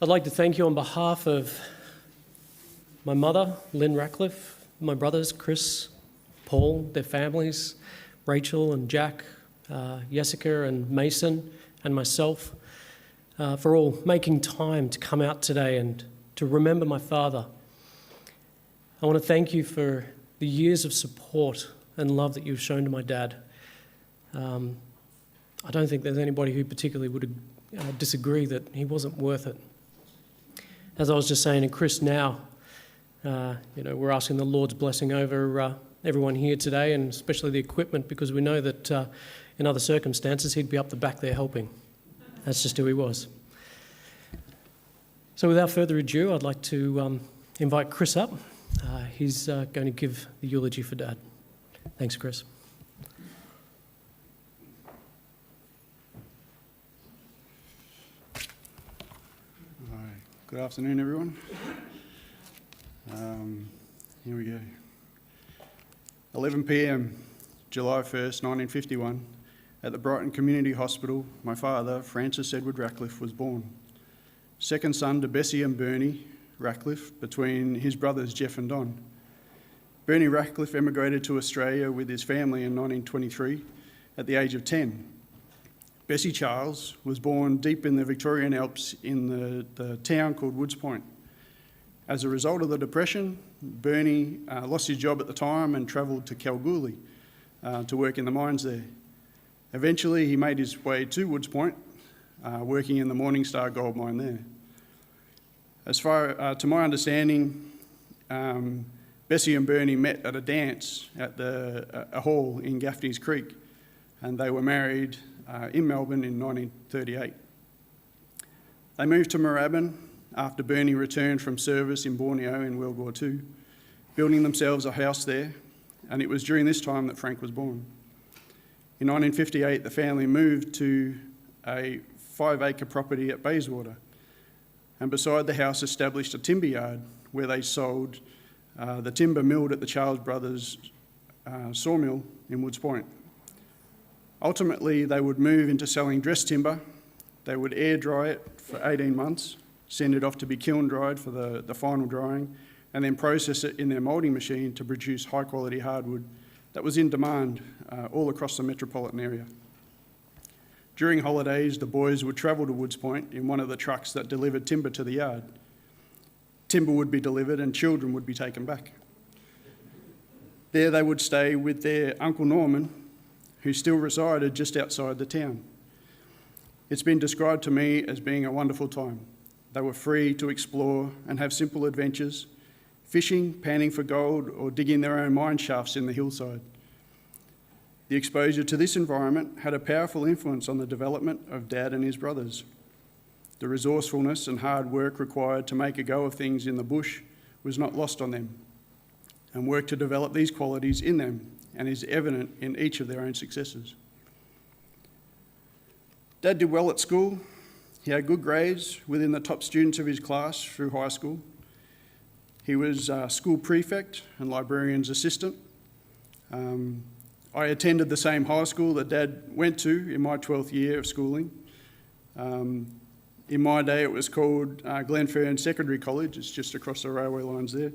I'd like to thank you on behalf of my mother, Lynn Ratcliffe, my brothers, Chris, Paul, their families, Rachel and Jack, Jessica and Mason, and myself, for all making time to come out today and to remember my father. I want to thank you for the years of support and love that you've shown to my dad. I don't think there's anybody who particularly would disagree that he wasn't worth it. As I was just saying to Chris now, we're asking the Lord's blessing over everyone here today, and especially the equipment, because we know that in other circumstances he'd be up the back there helping. That's just who he was. So without further ado, I'd like to invite Chris up. He's going to give the eulogy for Dad. Thanks, Chris. All right. Good afternoon, everyone. Here we go. 11 p.m, July 1st, 1951, at the Brighton Community Hospital, my father, Francis Edward Ratcliffe, was born. Second son to Bessie and Bernie Ratcliffe, between his brothers Jeff and Don. Bernie Ratcliffe emigrated to Australia with his family in 1923 at the age of 10. Bessie Charles was born deep in the Victorian Alps in the town called Woods Point. As a result of the Depression, Bernie lost his job at the time and travelled to Kalgoorlie to work in the mines there. Eventually, he made his way to Woods Point, working in the Morningstar gold mine there. As far to my understanding, Bessie and Bernie met at a dance at a hall in Gaffney's Creek, and they were married in Melbourne in 1938. They moved to Moorabbin after Bernie returned from service in Borneo in World War II, building themselves a house there, and it was during this time that Frank was born. In 1958, the family moved to a 5-acre property at Bayswater, and beside the house established a timber yard where they sold the timber milled at the Charles Brothers sawmill in Woods Point. Ultimately, they would move into selling dress timber. They would air dry it for 18 months, send it off to be kiln dried for the final drying, and then process it in their moulding machine to produce high quality hardwood that was in demand all across the metropolitan area. During holidays, the boys would travel to Woods Point in one of the trucks that delivered timber to the yard. Timber would be delivered and children would be taken back. There they would stay with their Uncle Norman, who still resided just outside the town. It's been described to me as being a wonderful time. They were free to explore and have simple adventures, fishing, panning for gold, or digging their own mine shafts in the hillside. The exposure to this environment had a powerful influence on the development of Dad and his brothers. The resourcefulness and hard work required to make a go of things in the bush was not lost on them, and work to develop these qualities in them and is evident in each of their own successes. Dad did well at school. He had good grades within the top students of his class through high school. He was school prefect and librarian's assistant. I attended the same high school that Dad went to in my 12th year of schooling. In my day, it was called Glenfern Secondary College. It's just across the railway lines there.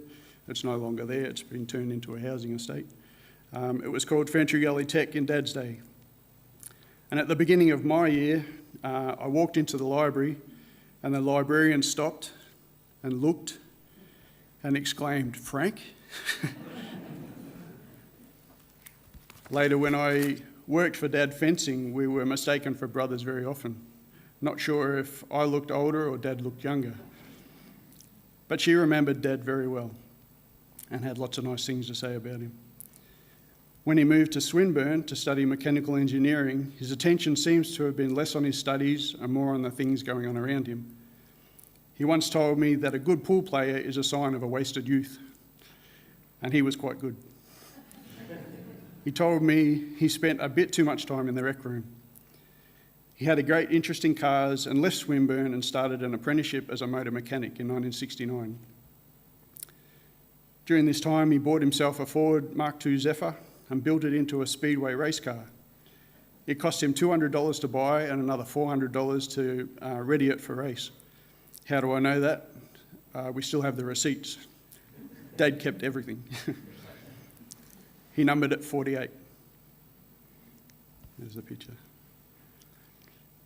It's no longer there. It's been turned into a housing estate. It was called Fantry Gully Tech in Dad's day. And at the beginning of my year, I walked into the library and the librarian stopped and looked and exclaimed, "Frank?" Later, when I worked for Dad fencing, we were mistaken for brothers very often. Not sure if I looked older or Dad looked younger. But she remembered Dad very well and had lots of nice things to say about him. When he moved to Swinburne to study mechanical engineering, his attention seems to have been less on his studies and more on the things going on around him. He once told me that a good pool player is a sign of a wasted youth, and he was quite good. He told me he spent a bit too much time in the rec room. He had a great interest in cars and left Swinburne and started an apprenticeship as a motor mechanic in 1969. During this time, he bought himself a Ford Mark II Zephyr and built it into a speedway race car. It cost him $200 to buy and another $400 to ready it for race. How do I know that? We still have the receipts. Dad kept everything. He numbered it 48. There's the picture.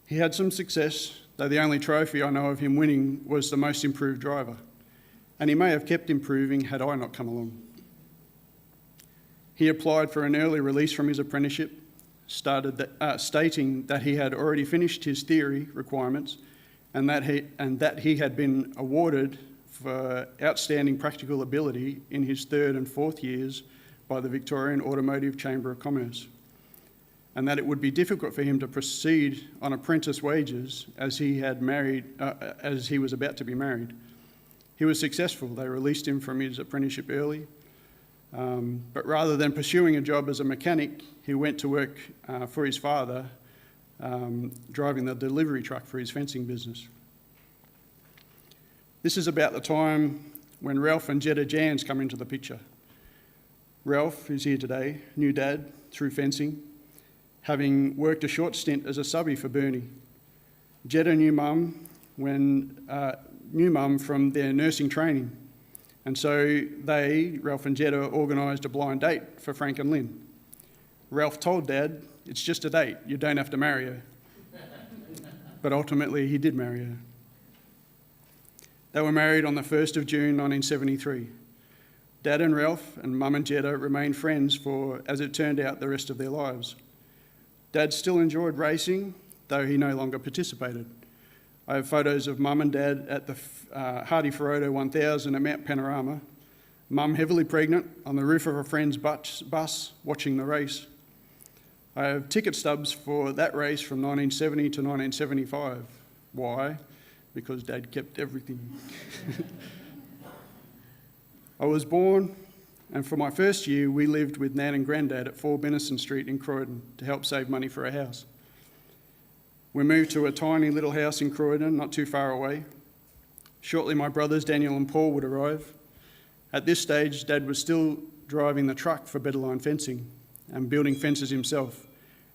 He had some success, though the only trophy I know of him winning was the most improved driver. And he may have kept improving had I not come along. He applied for an early release from his apprenticeship, stating that he had already finished his theory requirements and that he had been awarded for outstanding practical ability in his third and fourth years by the Victorian Automotive Chamber of Commerce, and that it would be difficult for him to proceed on apprentice wages as he was about to be married. He was successful. They released him from his apprenticeship early, but rather than pursuing a job as a mechanic, he went to work for his father, driving the delivery truck for his fencing business. This is about the time when Ralph and Jetta Jans come into the picture. Ralph, who's here today, knew Dad through fencing, having worked a short stint as a subby for Bernie. Jetta knew Mum from their nursing training, and so Ralph and Jetta, organised a blind date for Frank and Lynn. Ralph told Dad, "It's just a date, you don't have to marry her." But ultimately he did marry her. They were married on the 1st of June 1973. Dad and Ralph and Mum and Jetta remained friends for, as it turned out, the rest of their lives. Dad still enjoyed racing, though he no longer participated. I have photos of Mum and Dad at the Hardy Ferodo 1000 at Mount Panorama. Mum heavily pregnant on the roof of a friend's bus watching the race. I have ticket stubs for that race from 1970 to 1975. Why? Because Dad kept everything. I was born, and for my first year, we lived with Nan and Grandad at 4 Benison Street in Croydon to help save money for a house. We moved to a tiny little house in Croydon, not too far away. Shortly, my brothers Daniel and Paul would arrive. At this stage, Dad was still driving the truck for Better Line Fencing and building fences himself,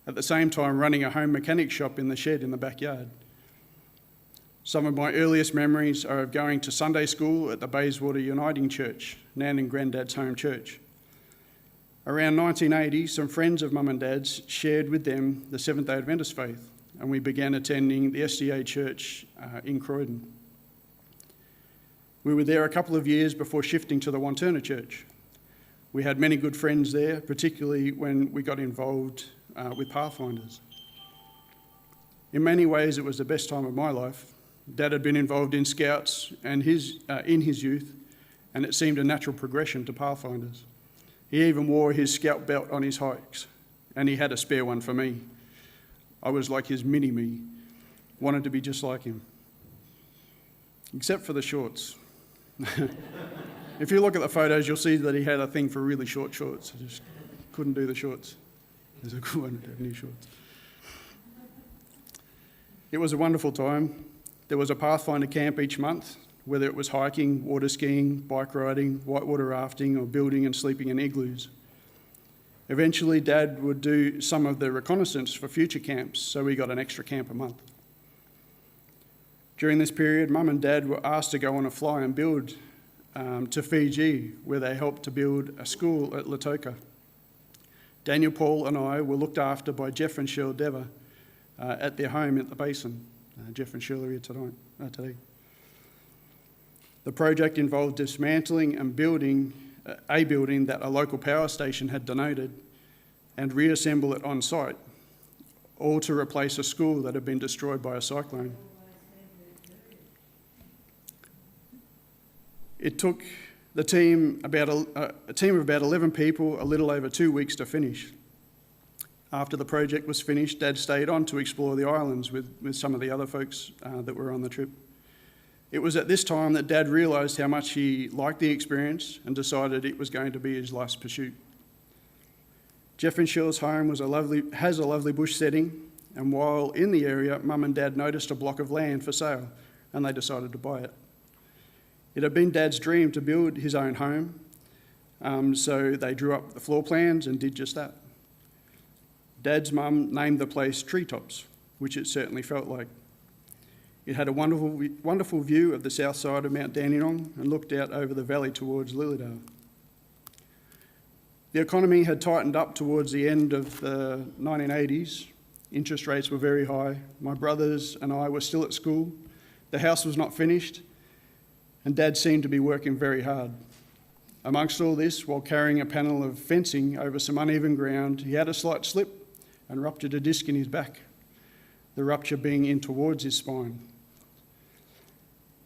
at the same time running a home mechanic shop in the shed in the backyard. Some of my earliest memories are of going to Sunday school at the Bayswater Uniting Church, Nan and Grandad's home church. Around 1980, some friends of Mum and Dad's shared with them the Seventh-day Adventist faith, and we began attending the SDA church in Croydon. We were there a couple of years before shifting to the Wantirna church. We had many good friends there, particularly when we got involved with Pathfinders. In many ways, it was the best time of my life. Dad had been involved in Scouts and in his youth, and it seemed a natural progression to Pathfinders. He even wore his Scout belt on his hikes, and he had a spare one for me. I was like his mini-me, wanted to be just like him. Except for the shorts. If you look at the photos, you'll see that he had a thing for really short shorts. I just couldn't do the shorts. There's a good one to have new shorts. It was a wonderful time. There was a Pathfinder camp each month, whether it was hiking, water skiing, bike riding, whitewater rafting, or building and sleeping in igloos. Eventually, Dad would do some of the reconnaissance for future camps, so we got an extra camp a month. During this period, Mum and Dad were asked to go on a fly and build to Fiji, where they helped to build a school at Lautoka. Daniel, Paul and I were looked after by Jeff and Cheryl Dever at their home at the Basin. Jeff and Cheryl are here today. The project involved dismantling and building a building that a local power station had donated and reassemble it on site, all to replace a school that had been destroyed by a cyclone. It took the team a team of about 11 people a little over 2 weeks to finish. After the project was finished, Dad stayed on to explore the islands with some of the other folks that were on the trip. It was at this time that Dad realised how much he liked the experience and decided it was going to be his life's pursuit. Jeff and Cheryl's home has a lovely bush setting, and while in the area, Mum and Dad noticed a block of land for sale, and they decided to buy it. It had been Dad's dream to build his own home, so they drew up the floor plans and did just that. Dad's mum named the place Treetops, which it certainly felt like. It had a wonderful view of the south side of Mount Dandenong and looked out over the valley towards Lilydale. The economy had tightened up towards the end of the 1980s. Interest rates were very high. My brothers and I were still at school. The house was not finished, and Dad seemed to be working very hard. Amongst all this, while carrying a panel of fencing over some uneven ground, he had a slight slip and ruptured a disc in his back, the rupture being in towards his spine.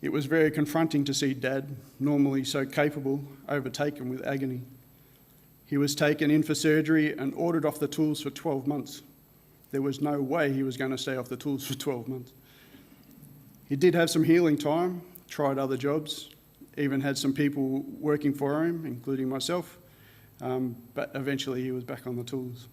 It was very confronting to see Dad, normally so capable, overtaken with agony. He was taken in for surgery and ordered off the tools for 12 months. There was no way he was going to stay off the tools for 12 months. He did have some healing time, tried other jobs, even had some people working for him, including myself, but eventually he was back on the tools.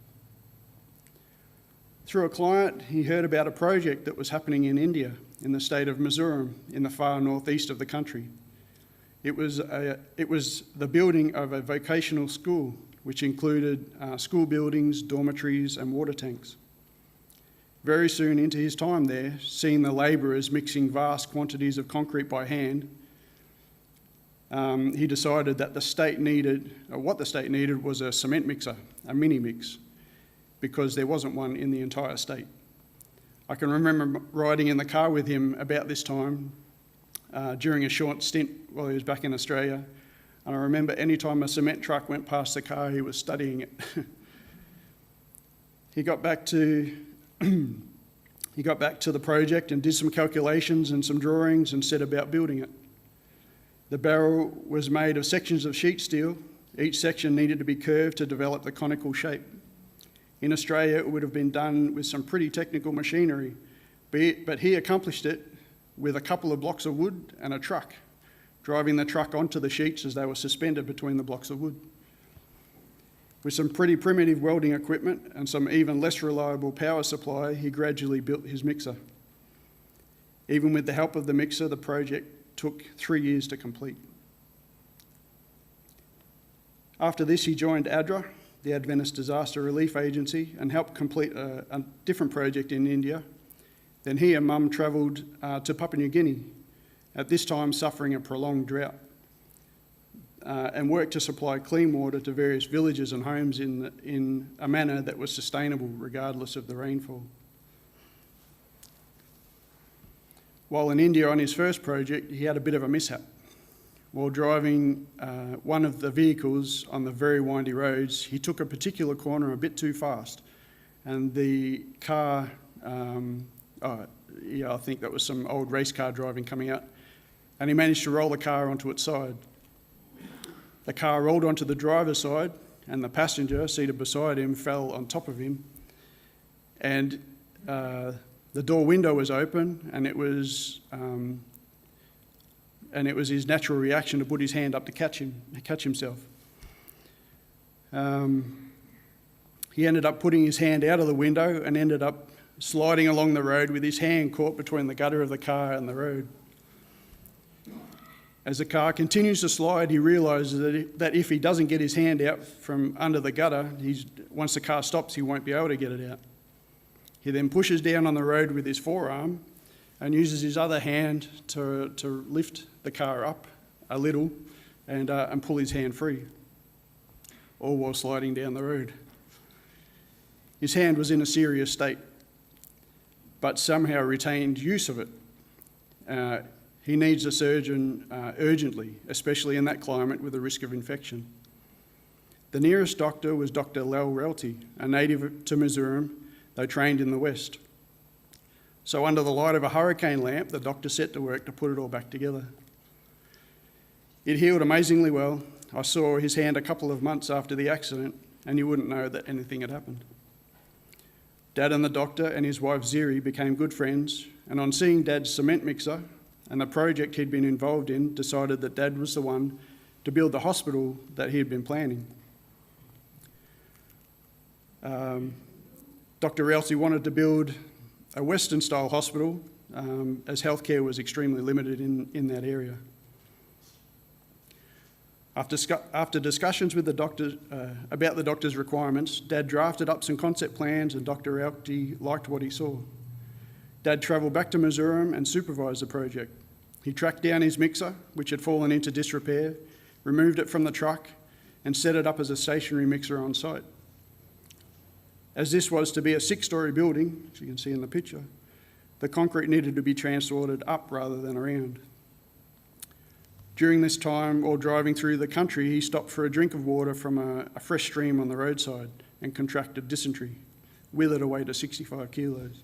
Through a client, he heard about a project that was happening in India, in the state of Mizoram, in the far northeast of the country. It was the building of a vocational school, which included school buildings, dormitories, and water tanks. Very soon into his time there, seeing the labourers mixing vast quantities of concrete by hand, he decided that what the state needed was a cement mixer, a mini mix, because there wasn't one in the entire state. I can remember riding in the car with him about this time during a short stint while he was back in Australia, and I remember any time a cement truck went past the car, he was studying it. He got back to the project and did some calculations and some drawings and set about building it. The barrel was made of sections of sheet steel. Each section needed to be curved to develop the conical shape. In Australia, it would have been done with some pretty technical machinery, but he accomplished it with a couple of blocks of wood and a truck, driving the truck onto the sheets as they were suspended between the blocks of wood. With some pretty primitive welding equipment and some even less reliable power supply, he gradually built his mixer. Even with the help of the mixer, the project took 3 years to complete. After this, he joined ADRA, the Adventist Disaster Relief Agency, and helped complete a different project in India. Then he and Mum travelled to Papua New Guinea, at this time suffering a prolonged drought, and worked to supply clean water to various villages and homes in a manner that was sustainable regardless of the rainfall. While in India on his first project, he had a bit of a mishap. While driving one of the vehicles on the very windy roads, he took a particular corner a bit too fast, and the car, I think that was some old race car driving coming out, and he managed to roll the car onto its side. The car rolled onto the driver's side, and the passenger seated beside him fell on top of him, and the door window was open, and it was his natural reaction to put his hand up to catch himself. He ended up putting his hand out of the window and ended up sliding along the road with his hand caught between the gutter of the car and the road. As the car continues to slide, he realises that if he doesn't get his hand out from under the gutter, once the car stops, he won't be able to get it out. He then pushes down on the road with his forearm and uses his other hand to lift the car up a little and pull his hand free, all while sliding down the road. His hand was in a serious state, but somehow retained use of it. He needs a surgeon urgently, especially in that climate with the risk of infection. The nearest doctor was Dr. Lal Relty, a native to Mizoram, though trained in the West. So under the light of a hurricane lamp, the doctor set to work to put it all back together. It healed amazingly well. I saw his hand a couple of months after the accident, and you wouldn't know that anything had happened. Dad and the doctor and his wife Ziri became good friends, and on seeing Dad's cement mixer and the project he'd been involved in, decided that Dad was the one to build the hospital that he had been planning. Dr. Relty wanted to build a Western-style hospital as healthcare was extremely limited in that area. After discussions with the doctor about the doctor's requirements, Dad drafted up some concept plans and Dr. Relty liked what he saw. Dad travelled back to Mizoram and supervised the project. He tracked down his mixer, which had fallen into disrepair, removed it from the truck and set it up as a stationary mixer on site. As this was to be a 6-storey building, as you can see in the picture, the concrete needed to be transported up rather than around. During this time, while driving through the country, he stopped for a drink of water from a fresh stream on the roadside and contracted dysentery, withered away to 65 kilos.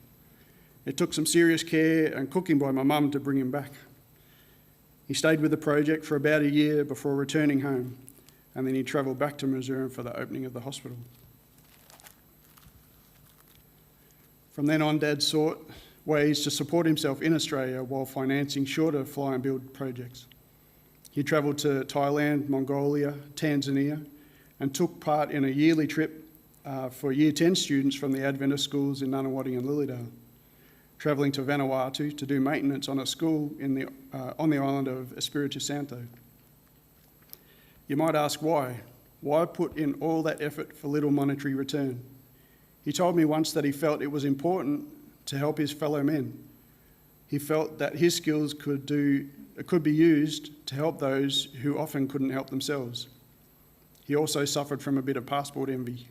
It took some serious care and cooking by my mum to bring him back. He stayed with the project for about a year before returning home, and then he travelled back to Mizoram for the opening of the hospital. From then on, Dad sought ways to support himself in Australia while financing shorter fly and build projects. He travelled to Thailand, Mongolia, Tanzania, and took part in a yearly trip for Year 10 students from the Adventist schools in Nunawading and Lilydale, travelling to Vanuatu to do maintenance on a school on the island of Espiritu Santo. You might ask why? Why put in all that effort for little monetary return? He told me once that he felt it was important to help his fellow men. He felt that his skills could be used to help those who often couldn't help themselves. He also suffered from a bit of passport envy.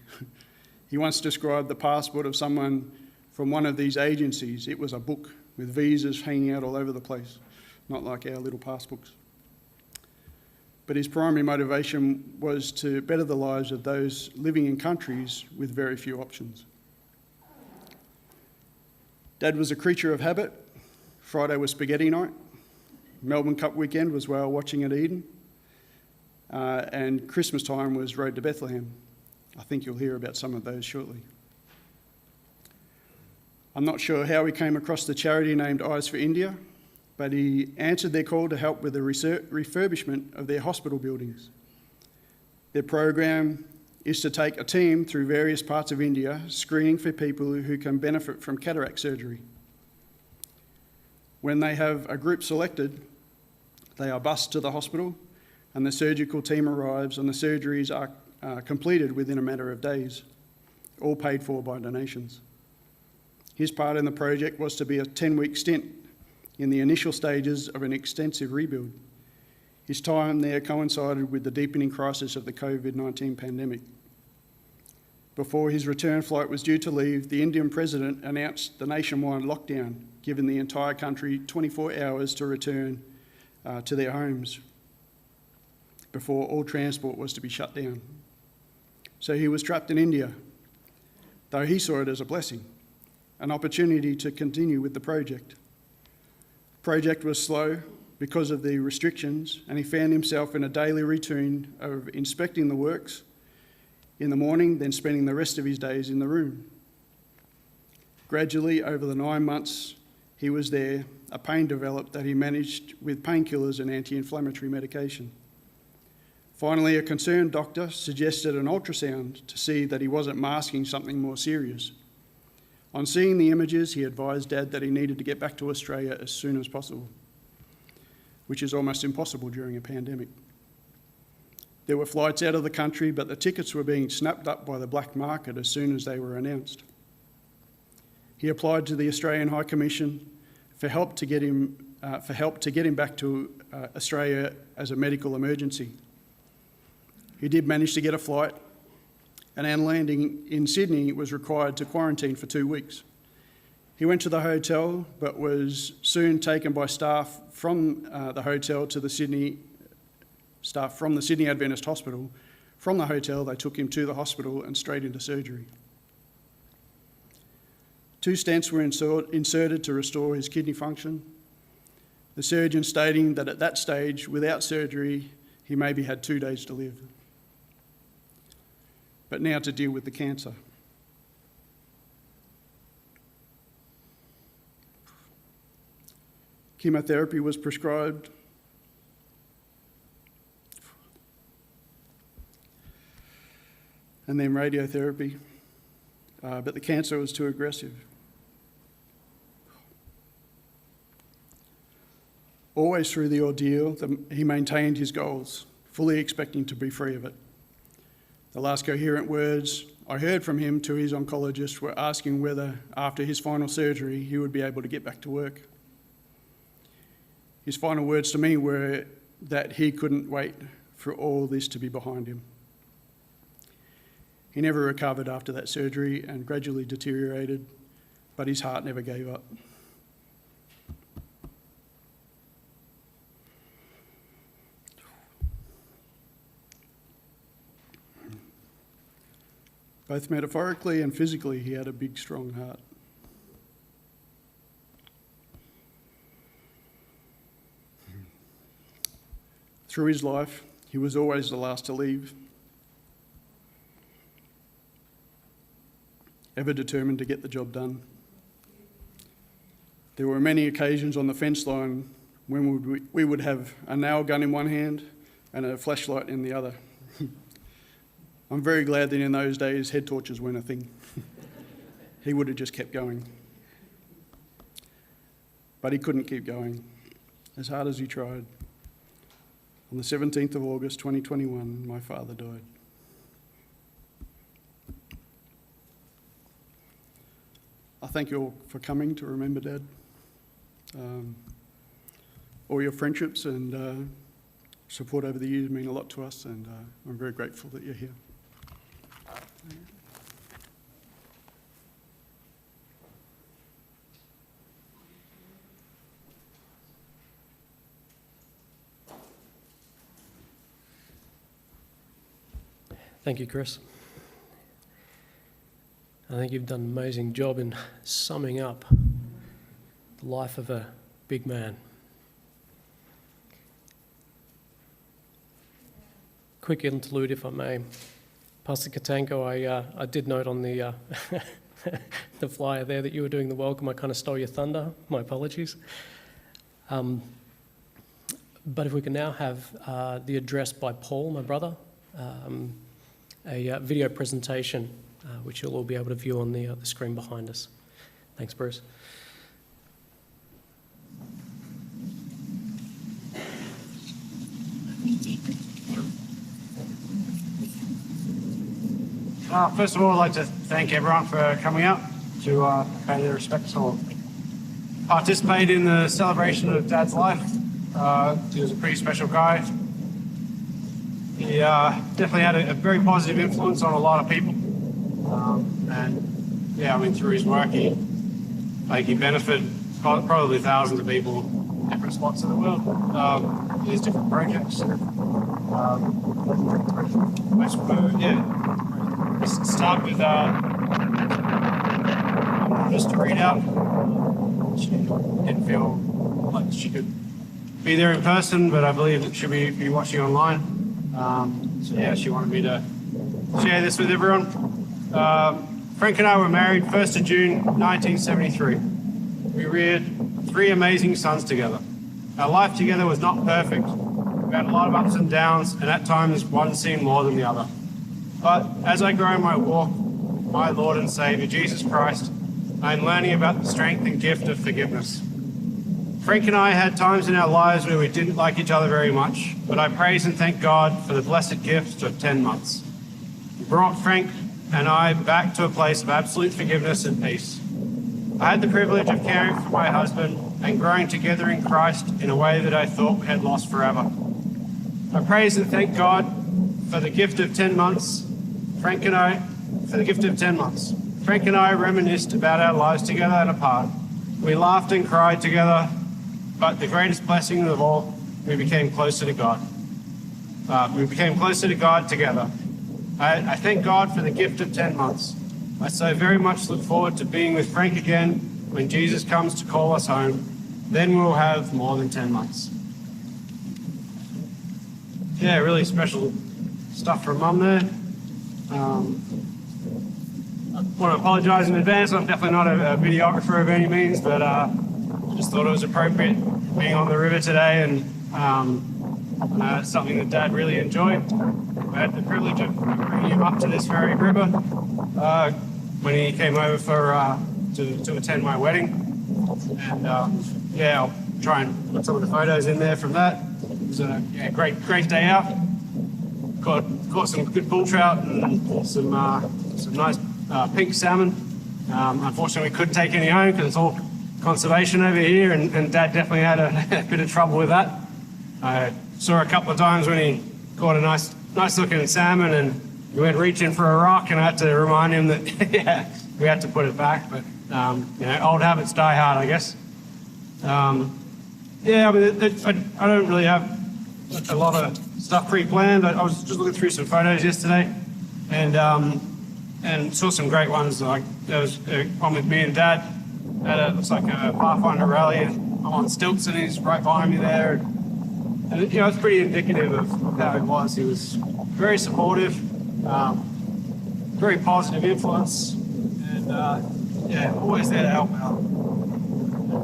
He once described the passport of someone from one of these agencies. It was a book with visas hanging out all over the place, not like our little passbooks. But his primary motivation was to better the lives of those living in countries with very few options. Dad was a creature of habit. Friday was spaghetti night. Melbourne Cup weekend was whale watching at Eden. And Christmas time was Road to Bethlehem. I think you'll hear about some of those shortly. I'm not sure how he came across the charity named Eyes for India, but he answered their call to help with the refurbishment of their hospital buildings. Their program is to take a team through various parts of India, screening for people who can benefit from cataract surgery. When they have a group selected, they are bussed to the hospital and the surgical team arrives and the surgeries are completed within a matter of days, all paid for by donations. His part in the project was to be a 10-week stint in the initial stages of an extensive rebuild. His time there coincided with the deepening crisis of the COVID-19 pandemic. Before his return flight was due to leave, the Indian president announced the nationwide lockdown, giving the entire country 24 hours to return to their homes before all transport was to be shut down. So he was trapped in India, though he saw it as a blessing, an opportunity to continue with the project. The project was slow because of the restrictions, and he found himself in a daily routine of inspecting the works in the morning, then spending the rest of his days in the room. Gradually, over the 9 months he was there, a pain developed that he managed with painkillers and anti-inflammatory medication. Finally, a concerned doctor suggested an ultrasound to see that he wasn't masking something more serious. On seeing the images, he advised Dad that he needed to get back to Australia as soon as possible, which is almost impossible during a pandemic. There were flights out of the country, but the tickets were being snapped up by the black market as soon as they were announced. He applied to the Australian High Commission for help to get him back to Australia as a medical emergency. He did manage to get a flight, and on landing in Sydney was required to quarantine for 2 weeks. He went to the hotel, but was soon taken by staff from the hotel to the Sydney Adventist Hospital. From the hotel, they took him to the hospital and straight into surgery. 2 stents were inserted to restore his kidney function. The surgeon stating that at that stage, without surgery, he maybe had 2 days to live. But now to deal with the cancer. Chemotherapy was prescribed. And then radiotherapy, but the cancer was too aggressive. Always through the ordeal, he maintained his goals, fully expecting to be free of it. The last coherent words I heard from him to his oncologist were asking whether, after his final surgery, he would be able to get back to work. His final words to me were that he couldn't wait for all this to be behind him. He never recovered after that surgery and gradually deteriorated, but his heart never gave up. Both metaphorically and physically, he had a big, strong heart. Through his life, he was always the last to leave, ever determined to get the job done. There were many occasions on the fence line when we would have a nail gun in one hand and a flashlight in the other. I'm very glad that in those days head torches weren't a thing. He would have just kept going. But he couldn't keep going, as hard as he tried. On the 17th of August 2021, my father died. I thank you all for coming to remember Dad. All your friendships and support over the years mean a lot to us, and I'm very grateful that you're here. Thank you, Chris. I think you've done an amazing job in summing up the life of a big man. Quick interlude, if I may. Pastor Katanko, I did note on the the flyer there that you were doing the welcome. I kind of stole your thunder. My apologies. But if we can now have the address by Paul, my brother, a video presentation, which you'll all be able to view on the screen behind us. Thanks, Bruce. First of all, I'd like to thank everyone for coming out to pay their respects or participate in the celebration of Dad's life. He was a pretty special guy. He definitely had a very positive influence on a lot of people. And yeah, I mean, through his work, he benefited probably thousands of people in different spots in the world. His different projects. Let's start with just to read out. She didn't feel like she could be there in person, but I believe that she'll be watching online. So yeah, she wanted me to share this with everyone. Frank and I were married 1st of June 1973. We reared 3 amazing sons together. Our life together was not perfect. We had a lot of ups and downs, and at times one seemed more than the other. But as I grow in my walk, my Lord and Saviour, Jesus Christ, I am learning about the strength and gift of forgiveness. Frank and I had times in our lives where we didn't like each other very much, but I praise and thank God for the blessed gift of 10 months. He brought Frank and I back to a place of absolute forgiveness and peace. I had the privilege of caring for my husband and growing together in Christ in a way that I thought we had lost forever. I praise and thank God for the gift of 10 months. Frank and I reminisced about our lives together and apart. We laughed and cried together, but the greatest blessing of all, we became closer to God. Together. I thank God for the gift of 10 months. I so very much look forward to being with Frank again when Jesus comes to call us home. Then we'll have more than 10 months. Yeah, really special stuff from Mum there. I want to apologise in advance. I'm definitely not a videographer of any means, but I just thought it was appropriate being on the river today, and something that Dad really enjoyed. I had the privilege of bringing him up to this very river when he came over to attend my wedding. And yeah, I'll try and put some of the photos in there from that. It was a great day out. Caught some good bull trout and some some nice pink salmon. Unfortunately, we couldn't take any home because it's all conservation over here, and Dad definitely had a bit of trouble with that. I saw a couple of times when he caught a nice looking salmon, and he went reaching for a rock, and I had to remind him that yeah, we had to put it back. But you know, old habits die hard, I guess. Yeah, I mean, I don't really have a lot of stuff pre-planned. I was just looking through some photos yesterday, and saw some great ones. Like there was one with me and Dad at looks like a Pathfinder rally, and I'm on stilts, and he's right behind me there. And you know, it's pretty indicative of how he was. He was very supportive, very positive influence, and yeah, always there to help out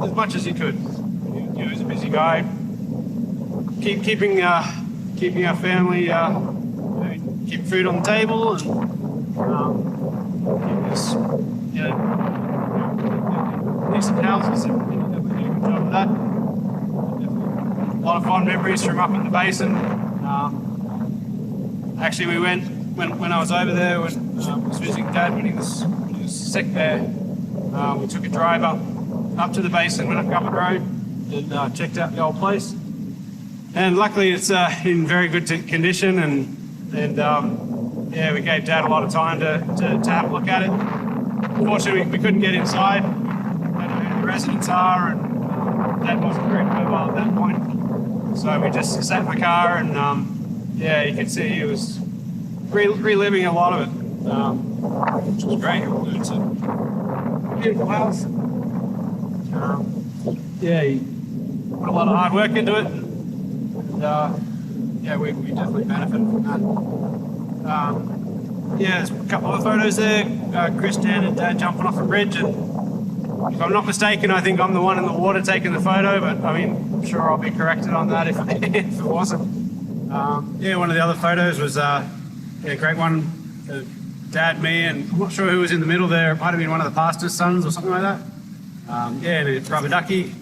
as much as he could. You know, he's a busy guy. Keeping our family, you know, keep food on the table, and keep us, you know, decent houses, and you know, definitely do a good job of that. A lot of fond memories from up in the basin. Actually, we went when I was over there when I was visiting Dad when he was sick there. We took a drive up to the basin, went up Government Road, and checked out the old place. And luckily, it's in very good condition, and yeah, we gave Dad a lot of time to have a look at it. Unfortunately, we couldn't get inside. I don't know who the residents are, and Dad wasn't very mobile at that point. So we just sat in the car, and yeah, you could see he was reliving a lot of it, which was great. It's a beautiful house. Yeah, he put a lot of hard work into it. Yeah, we definitely benefited from that. Yeah, there's a couple of photos there. Chris, Dan, and Dad jumping off a bridge, and if I'm not mistaken, I think I'm the one in the water taking the photo, but I mean, I'm sure I'll be corrected on that if it wasn't. Yeah, one of the other photos was yeah, a great one. Dad, me, and I'm not sure who was in the middle there. It might have been one of the pastor's sons or something like that. Yeah, and it's Rubber Ducky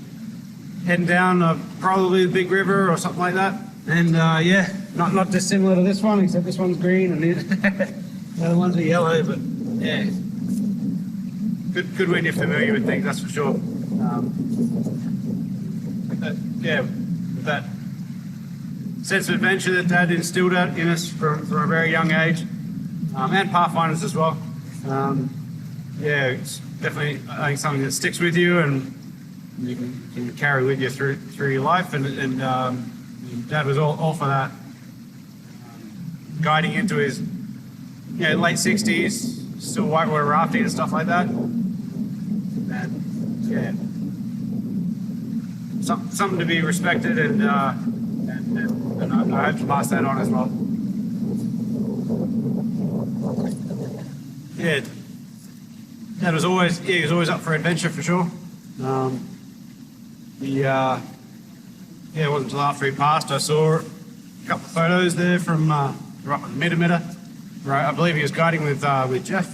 heading down probably the big river or something like that. And yeah, not dissimilar to this one, except this one's green and the other ones are yellow. But yeah, good when you're familiar with things, that's for sure. Yeah, with that sense of adventure that Dad instilled in us from a very young age, and Pathfinders as well. Yeah, it's definitely, I think, something that sticks with you and you can carry with you through your life, and Dad was all for that. Guiding into his late 60s, still whitewater rafting and stuff like that. And yeah, something to be respected, and I hope to pass that on as well. Yeah, Dad was always up for adventure for sure. Yeah, it wasn't until after he passed I saw a couple of photos there from up at the Mitter. Right, I believe he was guiding with Jeff.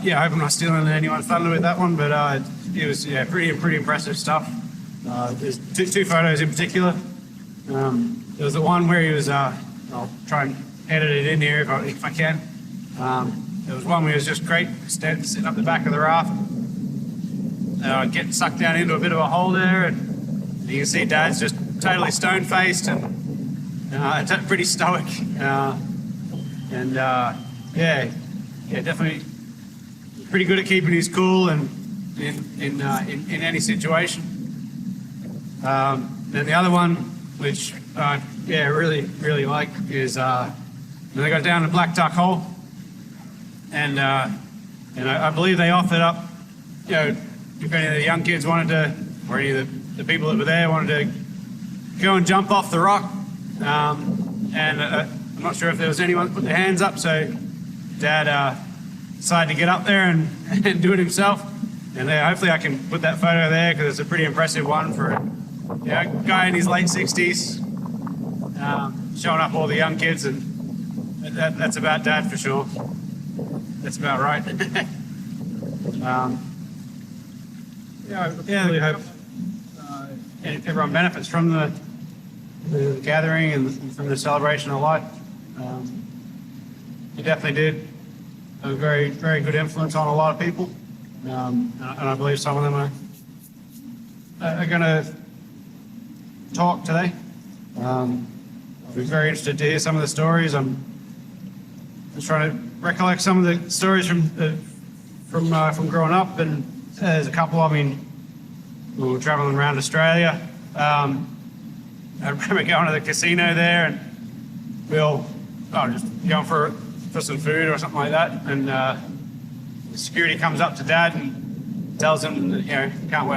Yeah, I hope I'm not stealing anyone's thunder with that one, but it was pretty impressive stuff. There's two photos in particular. There was the one where he was. I'll try and edit it in here if I can. There was one where he was just great, sitting up the back of the raft. Getting sucked down into a bit of a hole there, and you can see Dad's just totally stone-faced and pretty stoic. Yeah, definitely pretty good at keeping his cool and in any situation. Then the other one, which really like, is when they got down the Black Duck Hole, and I believe they offered up, if any of the young kids wanted to, or any of the people that were there wanted to go and jump off the rock. And I'm not sure if there was anyone that put their hands up, so Dad decided to get up there and do it himself. And hopefully I can put that photo there because it's a pretty impressive one for a guy in his late 60s showing up all the young kids, and that's about Dad for sure. That's about right. I really hope everyone benefits from the gathering and from the celebration of life. he definitely did a very, very good influence on a lot of people. And I believe some of them are going to talk today. I'll be very interested to hear some of the stories. I'm just trying to recollect some of the stories from growing up, and there's a couple. I mean, we were travelling around Australia. I remember going to the casino there, and we all just going for some food or something like that. And the security comes up to Dad and tells him that, can't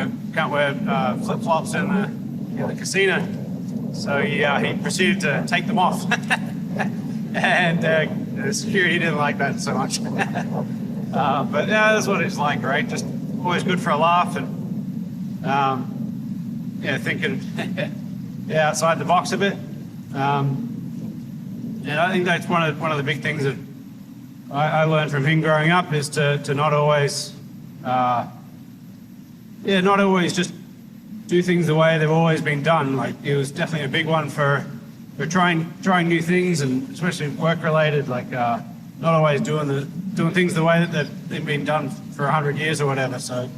wear flip flops in the casino. So he proceeded to take them off, and the security didn't like that so much. But yeah, that's what it's like, right? Just always good for a laugh, and thinking outside the box a bit. And I think that's one of the big things that I learned from him growing up, is to not always just do things the way they've always been done. Like, it was definitely a big one for trying new things, and especially work related. Like, not always doing things the way that they've been done for 100 years or whatever. So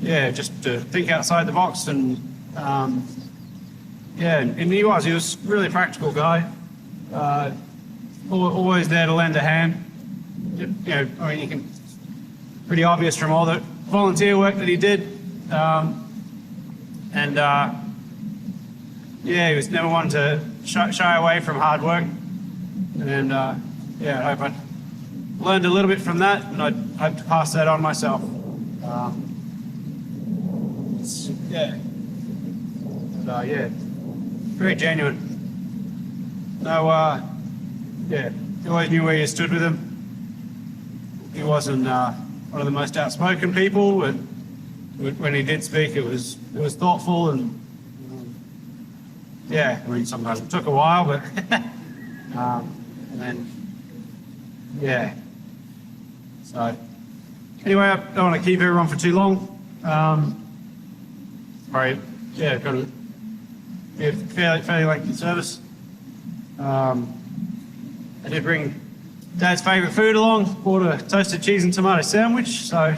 yeah, just to think outside the box, and and he was a really practical guy. Always there to lend a hand. You can, pretty obvious from all the volunteer work that he did. He was never one to shy away from hard work. And I hope I learned a little bit from that, and I'd hope to pass that on myself. Very genuine. You always knew where you stood with him. He wasn't one of the most outspoken people, and when he did speak, it was thoughtful, and sometimes it took a while, but So anyway, I don't want to keep everyone for too long. Got to be a fairly lengthy service. I did bring Dad's favourite food along, bought a toasted cheese and tomato sandwich, so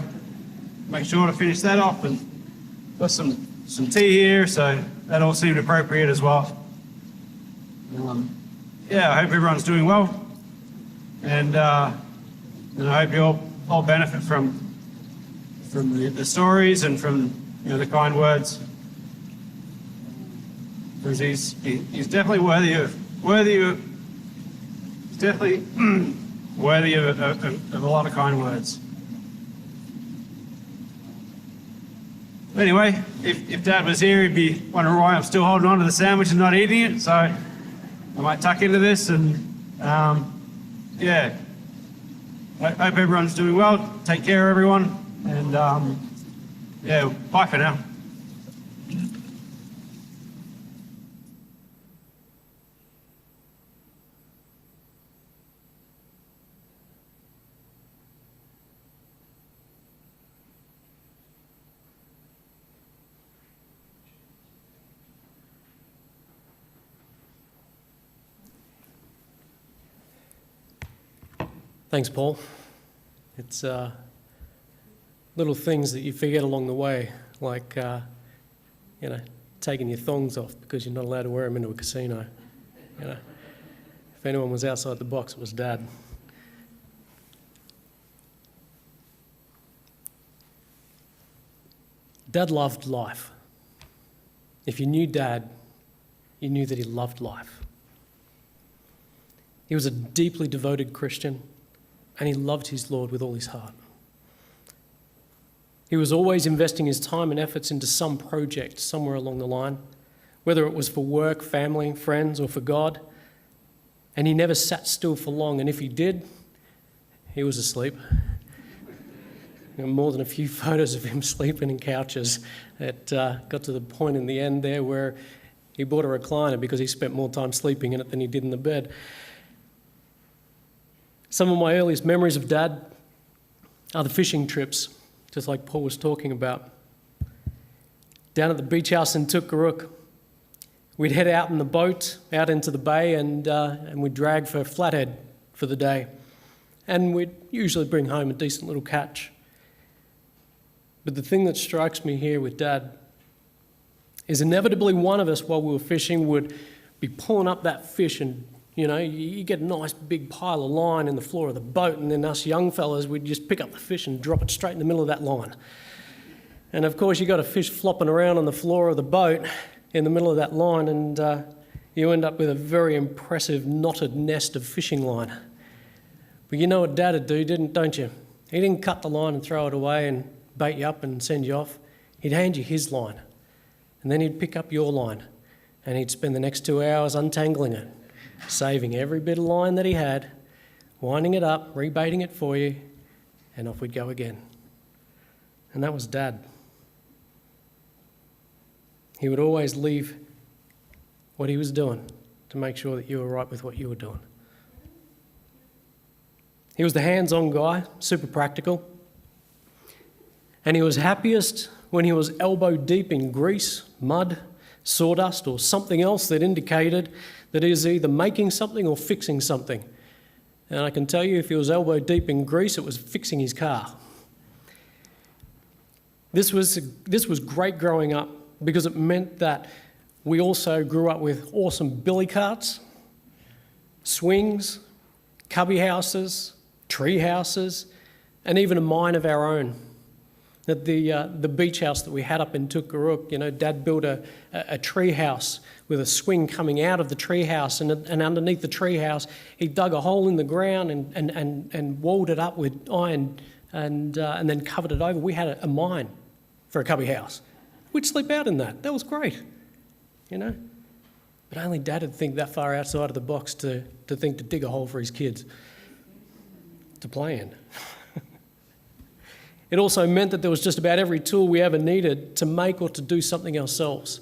make sure to finish that off, and got some tea here, so that all seemed appropriate as well. I hope everyone's doing well, and I hope you all benefit from the stories and from the kind words, because he's definitely worthy of a lot of kind words. Anyway, if Dad was here, he'd be wondering why I'm still holding on to the sandwich and not eating it, so I might tuck into this, and I hope everyone's doing well. Take care, everyone, and bye for now. Thanks, Paul. It's little things that you forget along the way, like, taking your thongs off because you're not allowed to wear them into a casino. If anyone was outside the box, it was Dad. Dad loved life. If you knew Dad, you knew that he loved life. He was a deeply devoted Christian, and he loved his Lord with all his heart. He was always investing his time and efforts into some project somewhere along the line, whether it was for work, family, friends, or for God. And he never sat still for long, and if he did, he was asleep. More than a few photos of him sleeping in couches. It got to the point in the end there where he bought a recliner because he spent more time sleeping in it than he did in the bed. Some of my earliest memories of Dad are the fishing trips, just like Paul was talking about. Down at the beach house in Tukaruk, we'd head out in the boat, out into the bay, and we'd drag for Flathead for the day. and we'd usually bring home a decent little catch. But the thing that strikes me here with Dad is inevitably one of us, while we were fishing, would be pulling up that fish, and you get a nice big pile of line in the floor of the boat, and then us young fellas, we'd just pick up the fish and drop it straight in the middle of that line. And of course, you got a fish flopping around on the floor of the boat in the middle of that line, and you end up with a very impressive knotted nest of fishing line. But you know what Dad would do, don't you? He didn't cut the line and throw it away and bait you up and send you off. He'd hand you his line, and then he'd pick up your line, and he'd spend the next 2 hours untangling it, saving every bit of line that he had, winding it up, rebaiting it for you, and off we'd go again. And that was Dad. He would always leave what he was doing to make sure that you were right with what you were doing. He was the hands-on guy, super practical. And he was happiest when he was elbow deep in grease, mud, sawdust, or something else that indicated that he was either making something or fixing something. And I can tell you, if he was elbow deep in grease, it was fixing his car. This was great growing up because it meant that we also grew up with awesome billy carts, swings, cubby houses, tree houses, and even a mine of our own. At the beach house that we had up in Tookarook, Dad built a tree house with a swing coming out of the tree house, and underneath the tree house, he dug a hole in the ground and walled it up with iron and then covered it over. We had a mine for a cubby house. We'd sleep out in that. That was great, But only Dad would think that far outside of the box to think to dig a hole for his kids to play in. It also meant that there was just about every tool we ever needed to make or to do something ourselves.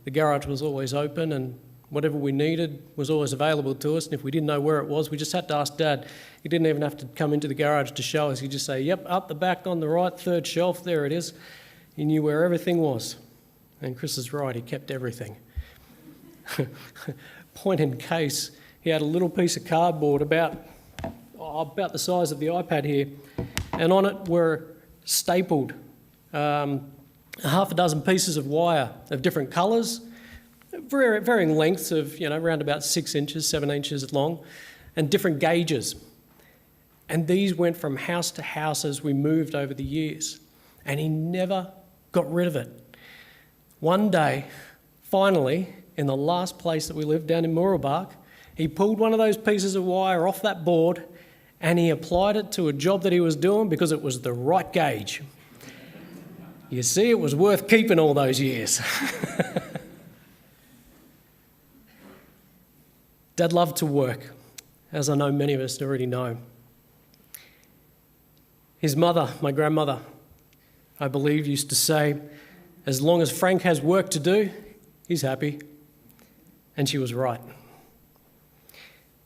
The garage was always open, and whatever we needed was always available to us, and if we didn't know where it was, we just had to ask Dad. He didn't even have to come into the garage to show us. He'd just say, yep, up the back on the right, third shelf, there it is. He knew where everything was. And Chris is right, he kept everything. Point in case, he had a little piece of cardboard about the size of the iPad here, and on it were stapled half a dozen pieces of wire of different colours, varying lengths of, around about 6 inches, 7 inches long, and different gauges. And these went from house to house as we moved over the years, and he never got rid of it. One day, finally, in the last place that we lived down in Mooroolbark, he pulled one of those pieces of wire off that board and he applied it to a job that he was doing because it was the right gauge. You see, it was worth keeping all those years. Dad loved to work, as I know many of us already know. His mother, my grandmother, I believe, used to say, as long as Frank has work to do, he's happy. And she was right.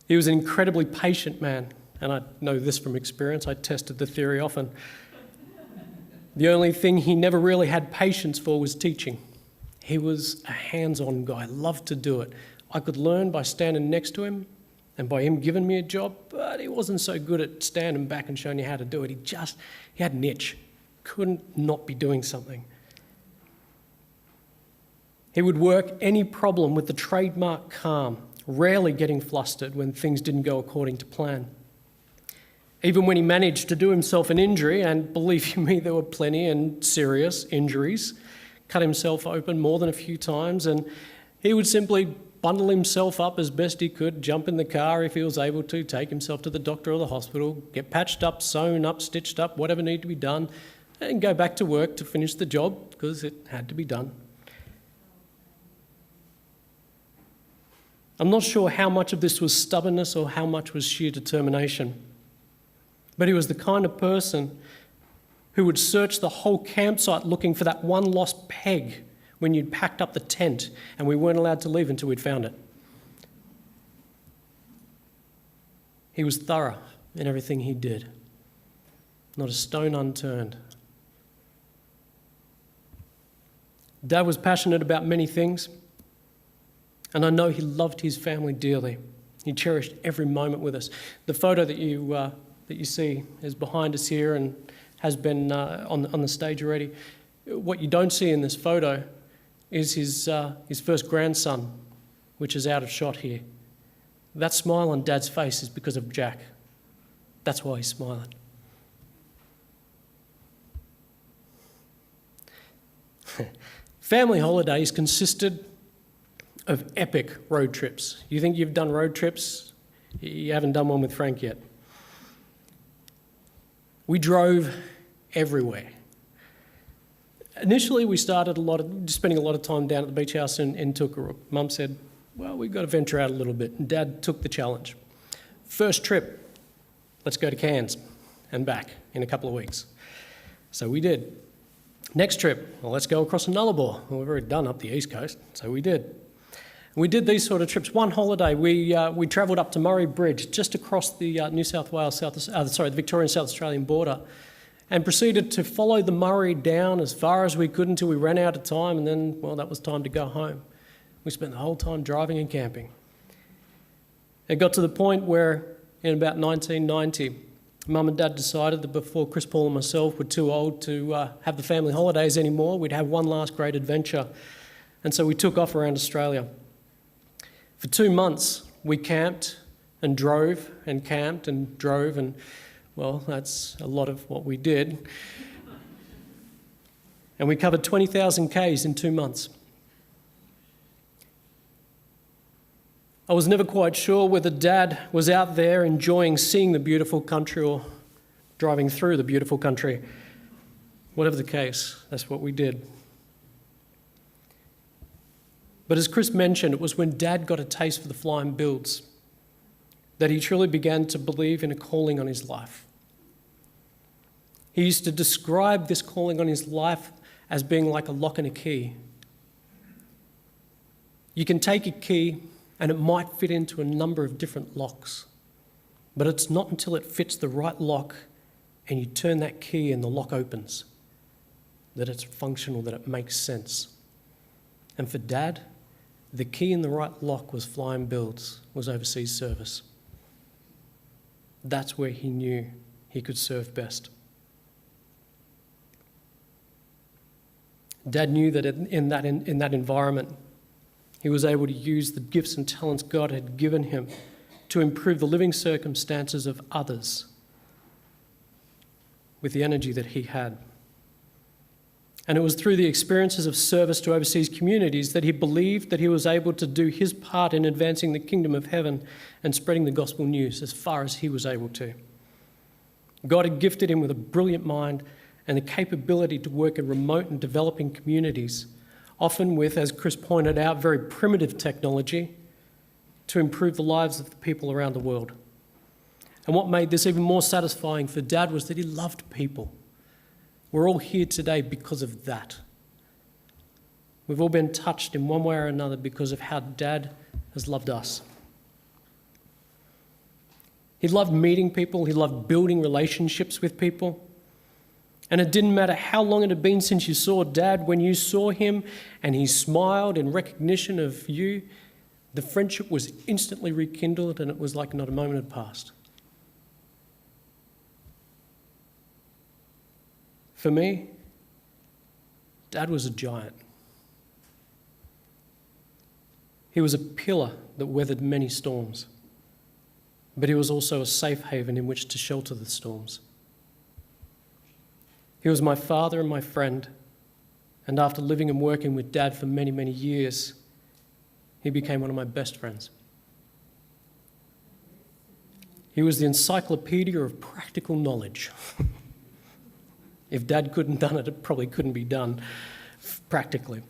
He was an incredibly patient man, and I know this from experience. I tested the theory often. The only thing he never really had patience for was teaching. He was a hands-on guy, loved to do it. I could learn by standing next to him and by him giving me a job, but he wasn't so good at standing back and showing you how to do it. He had an itch, couldn't not be doing something. He would work any problem with the trademark calm, rarely getting flustered when things didn't go according to plan. Even when he managed to do himself an injury, and believe you me, there were plenty and serious injuries, cut himself open more than a few times, and he would simply bundle himself up as best he could, jump in the car if he was able to, take himself to the doctor or the hospital, get patched up, sewn up, stitched up, whatever needed to be done, and go back to work to finish the job because it had to be done. I'm not sure how much of this was stubbornness or how much was sheer determination, but he was the kind of person who would search the whole campsite looking for that one lost peg when you'd packed up the tent and we weren't allowed to leave until we'd found it. He was thorough in everything he did, not a stone unturned. Dad was passionate about many things, and I know he loved his family dearly. He cherished every moment with us. The photo that you that you see is behind us here and has been on the stage already. What you don't see in this photo is his first grandson, which is out of shot here. That smile on Dad's face is because of Jack. That's why he's smiling. Family holidays consisted of epic road trips. You think you've done road trips? You haven't done one with Frank yet. We drove everywhere. Initially, we started spending a lot of time down at the beach house in Tookarook. Mum said, well, we've got to venture out a little bit, and Dad took the challenge. First trip, let's go to Cairns and back in a couple of weeks. So we did. Next trip, well, let's go across the Nullarbor. Well, we've already done up the east coast, so we did. We did these sort of trips. One holiday, we travelled up to Murray Bridge, just across the the Victorian South Australian border, and proceeded to follow the Murray down as far as we could until we ran out of time, and then, well, that was time to go home. We spent the whole time driving and camping. It got to the point where, in about 1990, Mum and Dad decided that before Chris, Paul and myself were too old to have the family holidays anymore, we'd have one last great adventure. And so we took off around Australia. For 2 months, we camped and drove and camped and drove, and, well, that's a lot of what we did. And we covered 20,000 Ks in 2 months. I was never quite sure whether Dad was out there enjoying seeing the beautiful country or driving through the beautiful country. Whatever the case, that's what we did. But as Chris mentioned, it was when Dad got a taste for the flying builds that he truly began to believe in a calling on his life. He used to describe this calling on his life as being like a lock and a key. You can take a key and it might fit into a number of different locks, but it's not until it fits the right lock and you turn that key and the lock opens that it's functional, that it makes sense. And for Dad, the key in the right lock was flying builds, was overseas service. That's where he knew he could serve best. Dad knew that in that environment, he was able to use the gifts and talents God had given him to improve the living circumstances of others with the energy that he had. And it was through the experiences of service to overseas communities that he believed that he was able to do his part in advancing the kingdom of heaven and spreading the gospel news as far as he was able to. God had gifted him with a brilliant mind and the capability to work in remote and developing communities, often with, as Chris pointed out, very primitive technology to improve the lives of the people around the world. And what made this even more satisfying for Dad was that he loved people. We're all here today because of that. We've all been touched in one way or another because of how Dad has loved us. He loved meeting people. He loved building relationships with people. And it didn't matter how long it had been since you saw Dad, when you saw him and he smiled in recognition of you, the friendship was instantly rekindled and it was like not a moment had passed. For me, Dad was a giant. He was a pillar that weathered many storms, but he was also a safe haven in which to shelter the storms. He was my father and my friend, and after living and working with Dad for many, many years, he became one of my best friends. He was the encyclopedia of practical knowledge. If Dad couldn't have done it, it probably couldn't be done practically,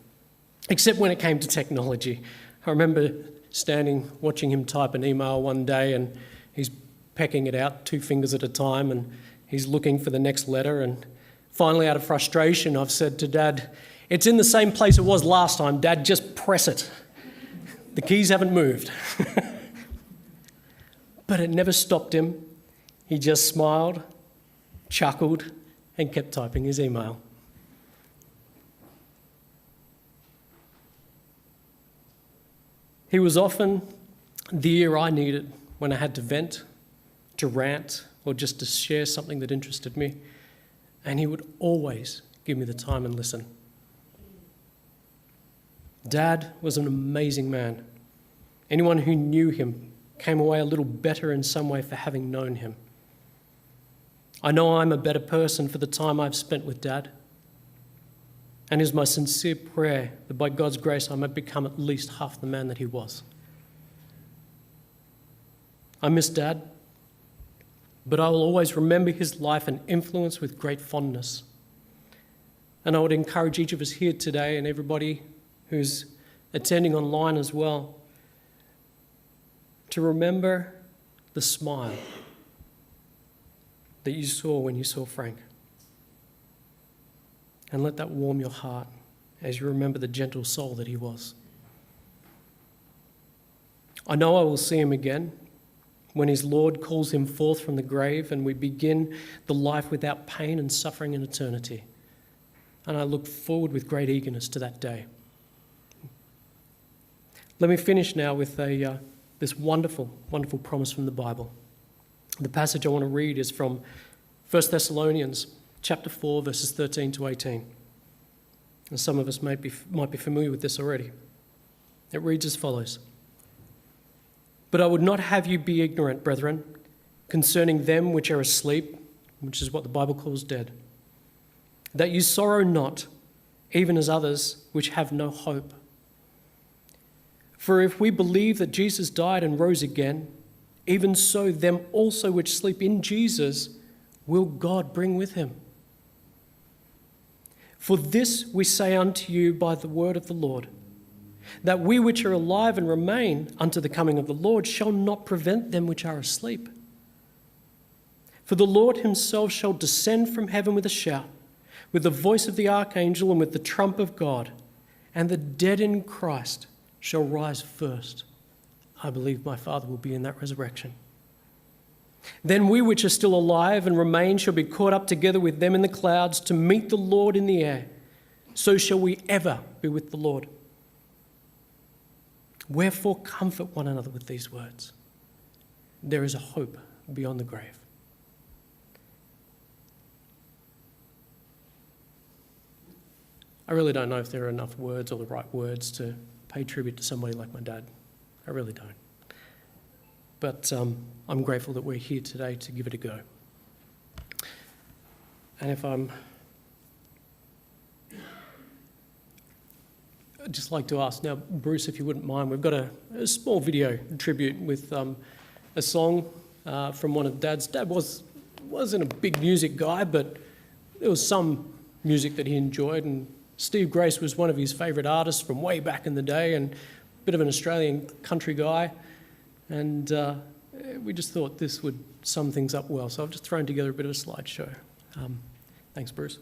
except when it came to technology. I remember watching him type an email one day, and he's pecking it out 2 fingers at a time, and he's looking for the next letter, and finally, out of frustration, I've said to Dad, "It's in the same place it was last time, Dad, just press it. The keys haven't moved." But it never stopped him. He just smiled, chuckled, and kept typing his email. He was often the ear I needed when I had to vent, to rant, or just to share something that interested me, and he would always give me the time and listen. Dad was an amazing man. Anyone who knew him came away a little better in some way for having known him. I know I'm a better person for the time I've spent with Dad, and it is my sincere prayer that by God's grace I might become at least half the man that he was. I miss Dad, but I will always remember his life and influence with great fondness. And I would encourage each of us here today and everybody who's attending online as well to remember the smile that you saw when you saw Frank. And let that warm your heart as you remember the gentle soul that he was. I know I will see him again when his Lord calls him forth from the grave and we begin the life without pain and suffering in eternity. And I look forward with great eagerness to that day. Let me finish now with this wonderful, wonderful promise from the Bible. The passage I want to read is from 1 Thessalonians chapter 4, verses 13 to 18. And some of us might be familiar with this already. It reads as follows. But I would not have you be ignorant, brethren, concerning them which are asleep, which is what the Bible calls dead, that you sorrow not, even as others which have no hope. For if we believe that Jesus died and rose again, even so them also which sleep in Jesus will God bring with him. For this we say unto you by the word of the Lord, that we which are alive and remain unto the coming of the Lord shall not prevent them which are asleep. For the Lord himself shall descend from heaven with a shout, with the voice of the archangel and with the trump of God, and the dead in Christ shall rise first. I believe my Father will be in that resurrection. Then we which are still alive and remain shall be caught up together with them in the clouds to meet the Lord in the air. So shall we ever be with the Lord. Wherefore comfort one another with these words. There is a hope beyond the grave. I really don't know if there are enough words or the right words to pay tribute to somebody like my dad. I really don't. But I'm grateful that we're here today to give it a go. And I'd just like to ask now, Bruce, if you wouldn't mind, we've got a small video tribute with a song from one of Dad's. Dad wasn't a big music guy, but there was some music that he enjoyed, and Steve Grace was one of his favourite artists from way back in the day, and a bit of an Australian country guy. And we just thought this would sum things up well. So I've just thrown together a bit of a slideshow. Thanks, Bruce.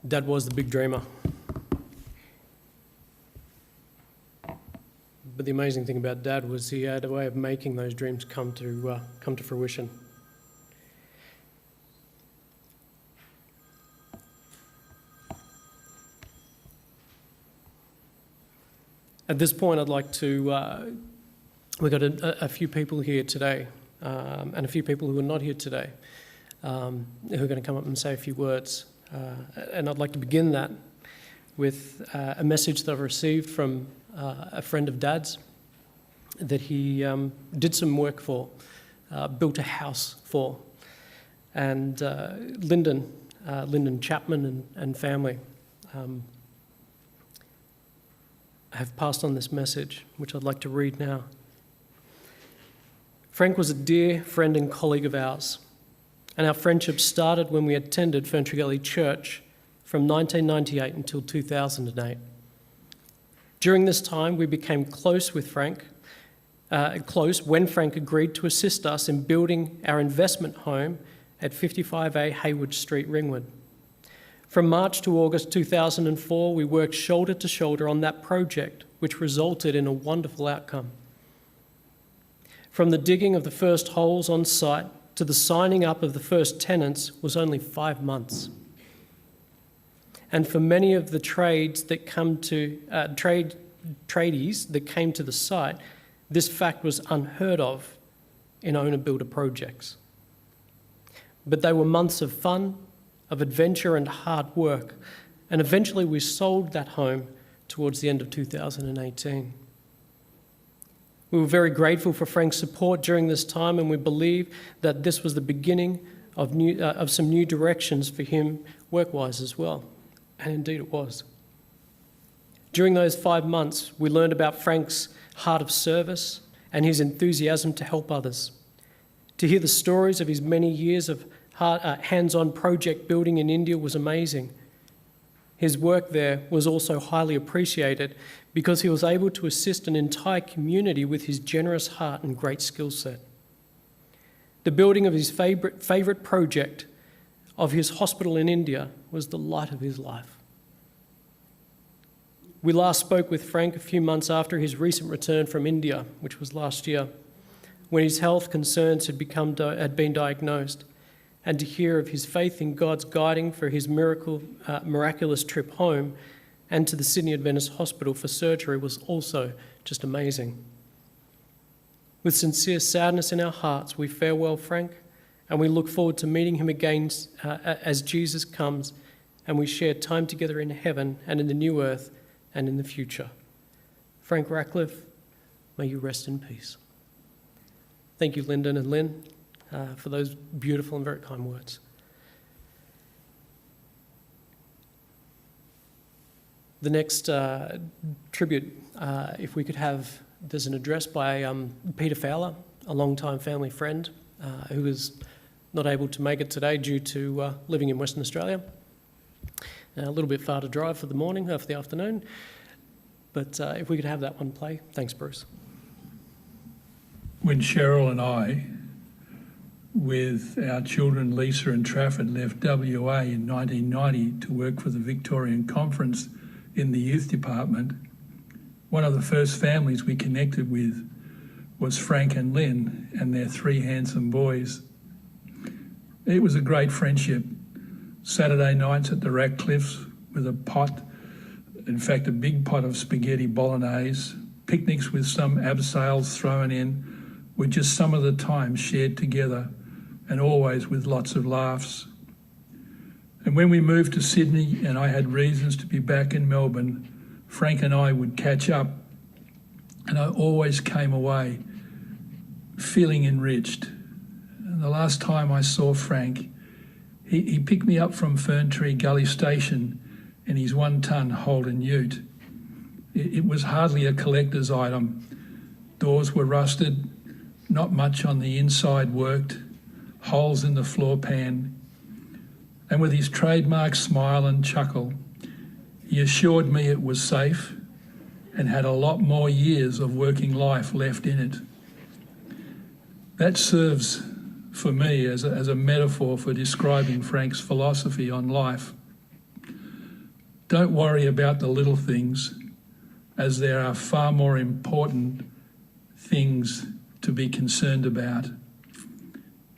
Dad was the big dreamer. But the amazing thing about Dad was he had a way of making those dreams come to fruition. At this point, I'd like to, we've got a few people here today, and a few people who are not here today, who are going to come up and say a few words. And I'd like to begin that with a message that I've received from a friend of Dad's that he did some work for, built a house for. And Lyndon Chapman and family have passed on this message, which I'd like to read now. Frank was a dear friend and colleague of ours, and our friendship started when we attended Ferntree Church from 1998 until 2008. During this time, we became close with Frank, when Frank agreed to assist us in building our investment home at 55A Hayward Street, Ringwood. From March to August 2004, we worked shoulder to shoulder on that project, which resulted in a wonderful outcome. From the digging of the first holes on site to the signing up of the first tenants was only 5 months. And for many of the tradies that came to the site, this fact was unheard of in owner-builder projects. But they were months of fun, of adventure and hard work, and eventually we sold that home towards the end of 2018. We were very grateful for Frank's support during this time, and we believe that this was the beginning of some new directions for him work-wise as well, and indeed it was. During those 5 months, we learned about Frank's heart of service and his enthusiasm to help others. To hear the stories of his many years of hands-on project building in India was amazing. His work there was also highly appreciated because he was able to assist an entire community with his generous heart and great skill set. The building of his favourite project of his hospital in India was the light of his life. We last spoke with Frank a few months after his recent return from India, which was last year, when his health concerns had been diagnosed, and to hear of his faith in God's guiding for his miraculous trip home and to the Sydney Adventist Hospital for surgery was also just amazing. With sincere sadness in our hearts, we farewell Frank, and we look forward to meeting him again as Jesus comes and we share time together in heaven and in the new earth and in the future. Frank Ratcliffe, may you rest in peace. Thank you, Lyndon and Lynn, for those beautiful and very kind words. The next tribute, if we could have, there's an address by Peter Fowler, a long-time family friend who was not able to make it today due to living in Western Australia. A little bit far to drive for the morning, for the afternoon. But if we could have that one play. Thanks, Bruce. When Cheryl and I, with our children Lisa and Trafford, left WA in 1990 to work for the Victorian Conference in the youth department, one of the first families we connected with was Frank and Lynn and their 3 handsome boys. It was a great friendship. Saturday nights at the Ratcliffes with a pot, in fact a big pot of spaghetti bolognese, picnics with some abseils thrown in, were just some of the times shared together, and always with lots of laughs. And when we moved to Sydney and I had reasons to be back in Melbourne, Frank and I would catch up, and I always came away feeling enriched. And the last time I saw Frank, he picked me up from Ferntree Gully Station in his 1-ton Holden ute. It was hardly a collector's item. Doors were rusted, not much on the inside worked, holes in the floor pan. And with his trademark smile and chuckle, he assured me it was safe and had a lot more years of working life left in it. That serves for me as a metaphor for describing Frank's philosophy on life. Don't worry about the little things, as there are far more important things to be concerned about.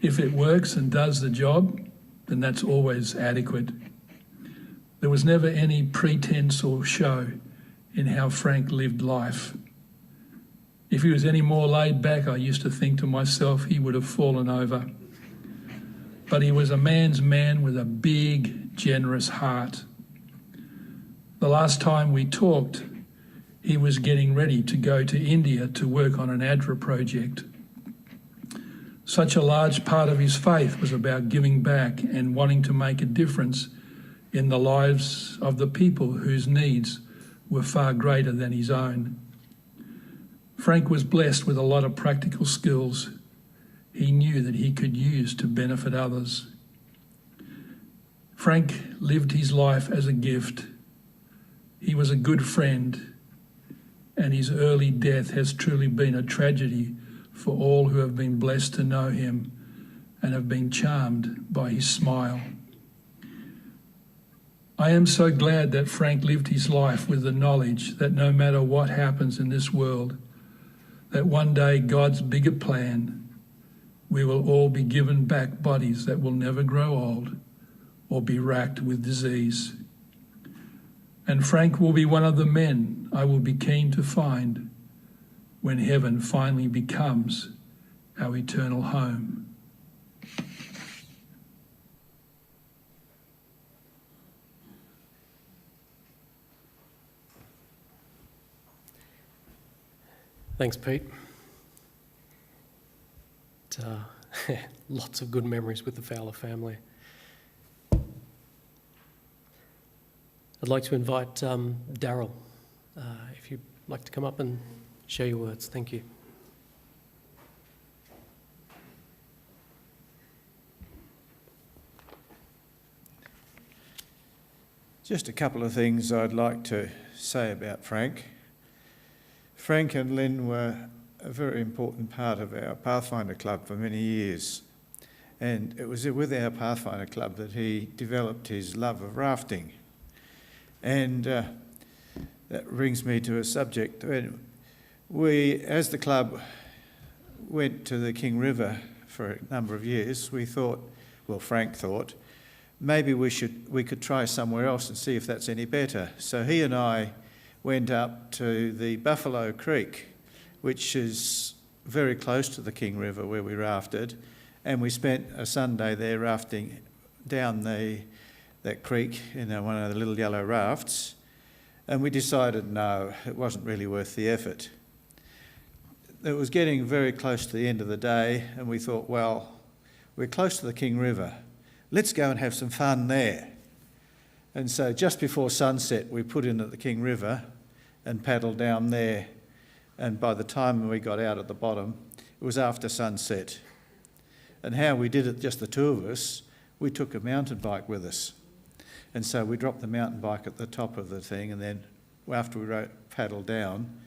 If it works and does the job, then that's always adequate. There was never any pretense or show in how Frank lived life. If he was any more laid back, I used to think to myself, he would have fallen over. But he was a man's man with a big, generous heart. The last time we talked, he was getting ready to go to India to work on an ADRA project. Such a large part of his faith was about giving back and wanting to make a difference in the lives of the people whose needs were far greater than his own. Frank was blessed with a lot of practical skills he knew that he could use to benefit others. Frank lived his life as a gift. He was a good friend, and his early death has truly been a tragedy for all who have been blessed to know him and have been charmed by his smile. I am so glad that Frank lived his life with the knowledge that no matter what happens in this world, that one day God's bigger plan, we will all be given back bodies that will never grow old or be racked with disease. And Frank will be one of the men I will be keen to find when heaven finally becomes our eternal home. Thanks, Pete. Lots of good memories with the Fowler family. I'd like to invite Daryl, if you'd like to come up and share your words. Thank you. Just a couple of things I'd like to say about Frank. Frank and Lynn were a very important part of our Pathfinder Club for many years. And it was with our Pathfinder Club that he developed his love of rafting. And that brings me to a subject. When we, as the club, went to the King River for a number of years, we thought, well, Frank thought, maybe we could try somewhere else and see if that's any better. So he and I went up to the Buffalo Creek, which is very close to the King River where we rafted, and we spent a Sunday there rafting down that creek in one of the little yellow rafts, and we decided no, it wasn't really worth the effort. It was getting very close to the end of the day, and we thought, well, we're close to the King River, let's go and have some fun there. And so just before sunset, we put in at the King River and paddled down there. And by the time we got out at the bottom, it was after sunset. And how we did it, just the two of us, we took a mountain bike with us. And so we dropped the mountain bike at the top of the thing, and then after we paddled down,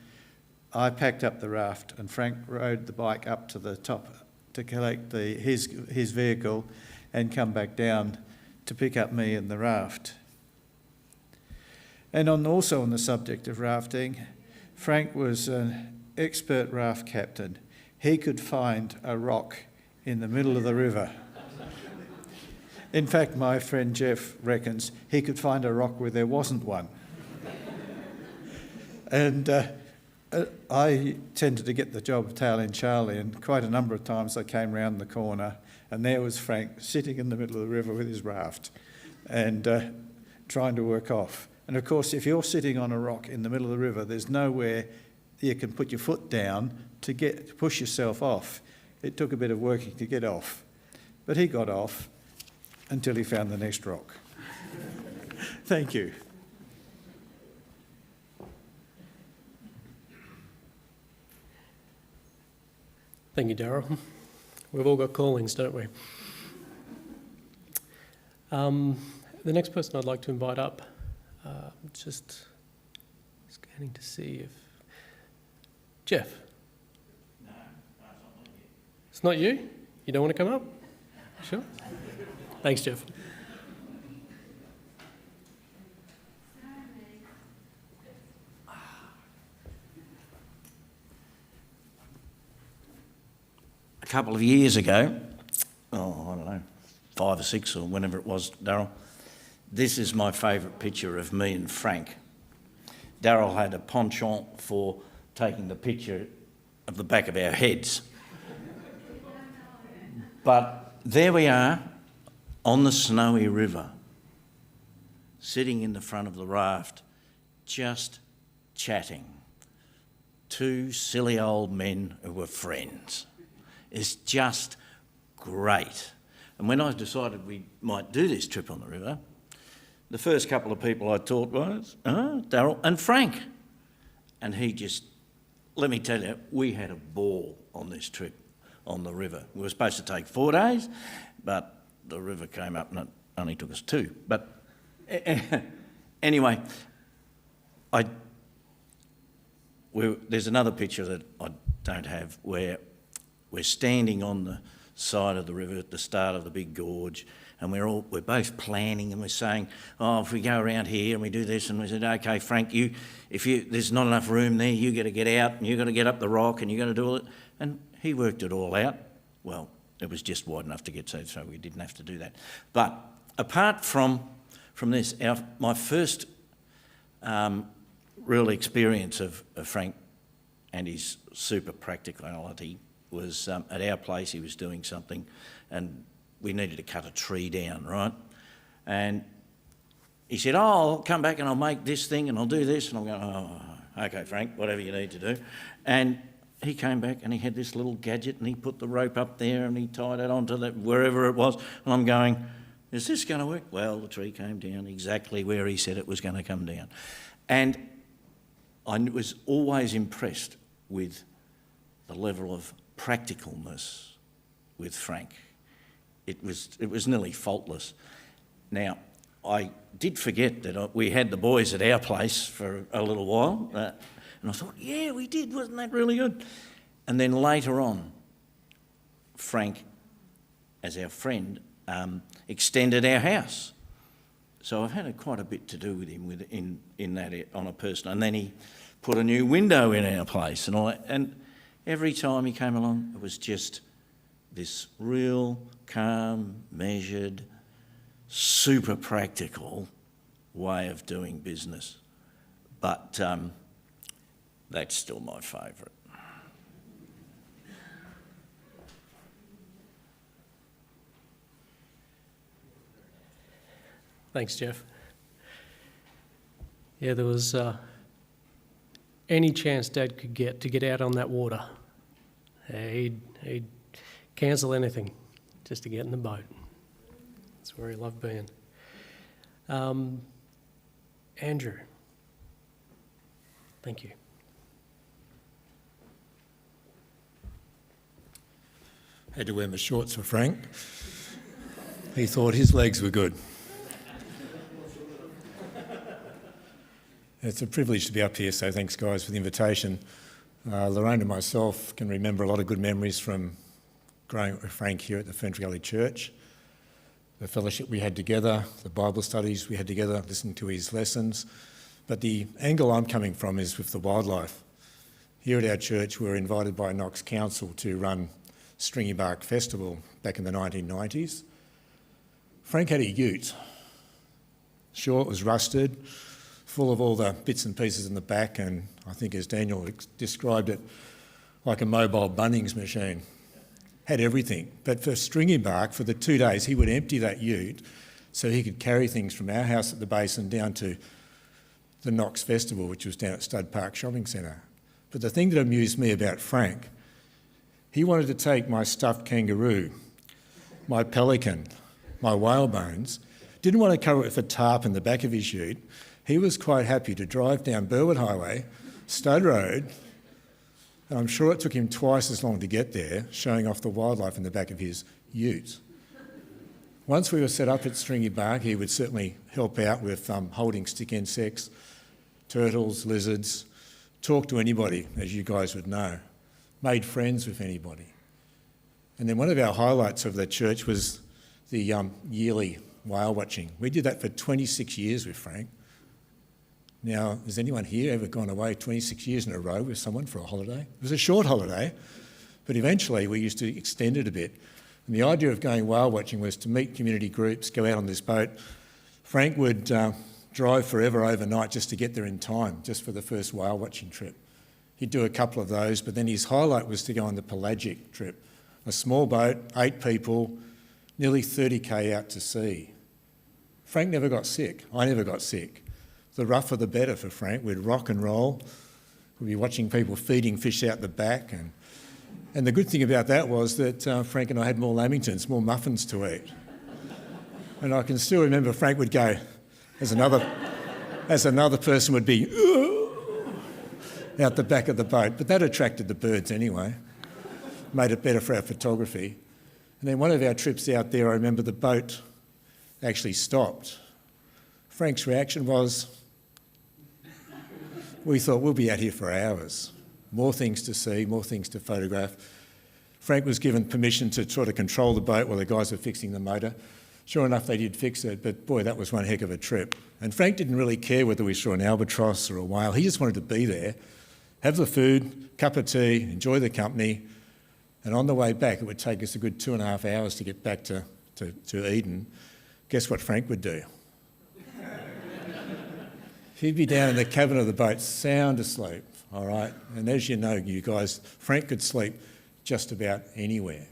I packed up the raft and Frank rode the bike up to the top to collect his vehicle and come back down to pick up me in the raft. And also on the subject of rafting, Frank was an expert raft captain. He could find a rock in the middle of the river. In fact, my friend Jeff reckons he could find a rock where there wasn't one. And I tended to get the job of tailing Charlie, and quite a number of times I came round the corner and there was Frank sitting in the middle of the river with his raft and trying to work off. And of course, if you're sitting on a rock in the middle of the river, there's nowhere you can put your foot down to push yourself off. It took a bit of working to get off. But he got off until he found the next rock. Thank you. Thank you, Daryl. We've all got callings, don't we? The next person I'd like to invite up, just scanning to see if... Jeff? No, it's not you. It's not you? You don't want to come up? Sure. Thanks, Jeff. A couple of years ago, I don't know, 5 or 6 or whenever it was, Darryl, this is my favourite picture of me and Frank. Darryl had a penchant for taking the picture of the back of our heads. But there we are on the snowy river, sitting in the front of the raft, just chatting. 2 silly old men who were friends. It's just great. And when I decided we might do this trip on the river, the first couple of people I taught was Darryl and Frank. And he just, let me tell you, we had a ball on this trip on the river. We were supposed to take 4 days, but the river came up and it only took us 2. But anyway, there's another picture that I don't have where we're standing on the side of the river at the start of the big gorge, and we're both planning, and we're saying, oh, if we go around here and we do this, and we said, okay, Frank, there's not enough room there, you got to get out, and you got to get up the rock, and you got to do it. And he worked it all out. Well, it was just wide enough to get so we didn't have to do that. But apart from this, my first real experience of Frank and his super practicality was at our place. He was doing something and we needed to cut a tree down, right? And he said, oh, I'll come back and I'll make this thing and I'll do this. And I'm going, oh, okay, Frank, whatever you need to do. And he came back and he had this little gadget and he put the rope up there and he tied it onto wherever it was. And I'm going, is this going to work? Well, the tree came down exactly where he said it was going to come down. And I was always impressed with the level of practicalness with Frank. It was nearly faultless. Now, I did forget that we had the boys at our place for a little while, and I thought, yeah, we did, wasn't that really good? And then later on, Frank, as our friend, extended our house. So I've had quite a bit to do with him in that on a personal. And then he put a new window in our place and all that. And every time he came along, it was just this real calm, measured, super practical way of doing business. But that's still my favourite. Thanks, Jeff. Yeah, there was any chance Dad could get to get out on that water. He'd cancel anything just to get in the boat. That's where he loved being. Andrew, thank you. Had to wear my shorts for Frank. He thought his legs were good. It's a privilege to be up here, so thanks guys for the invitation. Lorraine and myself can remember a lot of good memories from growing up with Frank here at the Ferntree Gully Church. The fellowship we had together, the Bible studies we had together, listening to his lessons. But the angle I'm coming from is with the wildlife. Here at our church we were invited by Knox Council to run Stringy Bark Festival back in the 1990s. Frank had a ute. Sure, it was rusted, full of all the bits and pieces in the back, and I think as Daniel described it, like a mobile Bunnings machine. Had everything. But for Stringy Bark, for the 2 days, he would empty that ute so he could carry things from our house at the basin down to the Knox Festival, which was down at Stud Park Shopping Centre. But the thing that amused me about Frank, he wanted to take my stuffed kangaroo, my pelican, my whalebones, didn't want to cover it with a tarp in the back of his ute. He was quite happy to drive down Burwood Highway, Stud Road, and I'm sure it took him twice as long to get there, showing off the wildlife in the back of his ute. Once we were set up at Stringy Bark, he would certainly help out with holding stick insects, turtles, lizards, talk to anybody, as you guys would know, made friends with anybody. And then one of our highlights of the church was the yearly whale watching. We did that for 26 years with Frank. Now, has anyone here ever gone away 26 years in a row with someone for a holiday? It was a short holiday, but eventually we used to extend it a bit. And the idea of going whale watching was to meet community groups, go out on this boat. Frank would drive forever overnight just to get there in time, just for the first whale watching trip. He'd do a couple of those, but then his highlight was to go on the pelagic trip. A small boat, 8 people, nearly 30k out to sea. Frank never got sick. I never got sick. The rougher the better for Frank. We'd rock and roll. We'd be watching people feeding fish out the back. And the good thing about that was that Frank and I had more lamingtons, more muffins to eat. And I can still remember Frank would go, as another person would be out the back of the boat. But that attracted the birds anyway. Made it better for our photography. And then one of our trips out there, I remember the boat actually stopped. Frank's reaction was, we thought we'll be out here for hours. More things to see, more things to photograph. Frank was given permission to try to control the boat while the guys were fixing the motor. Sure enough, they did fix it, but boy, that was one heck of a trip. And Frank didn't really care whether we saw an albatross or a whale. He just wanted to be there, have the food, cup of tea, enjoy the company. And on the way back, it would take us a good 2.5 hours to get back to Eden. Guess what Frank would do? He'd be down in the cabin of the boat, sound asleep, all right? And as you know, you guys, Frank could sleep just about anywhere.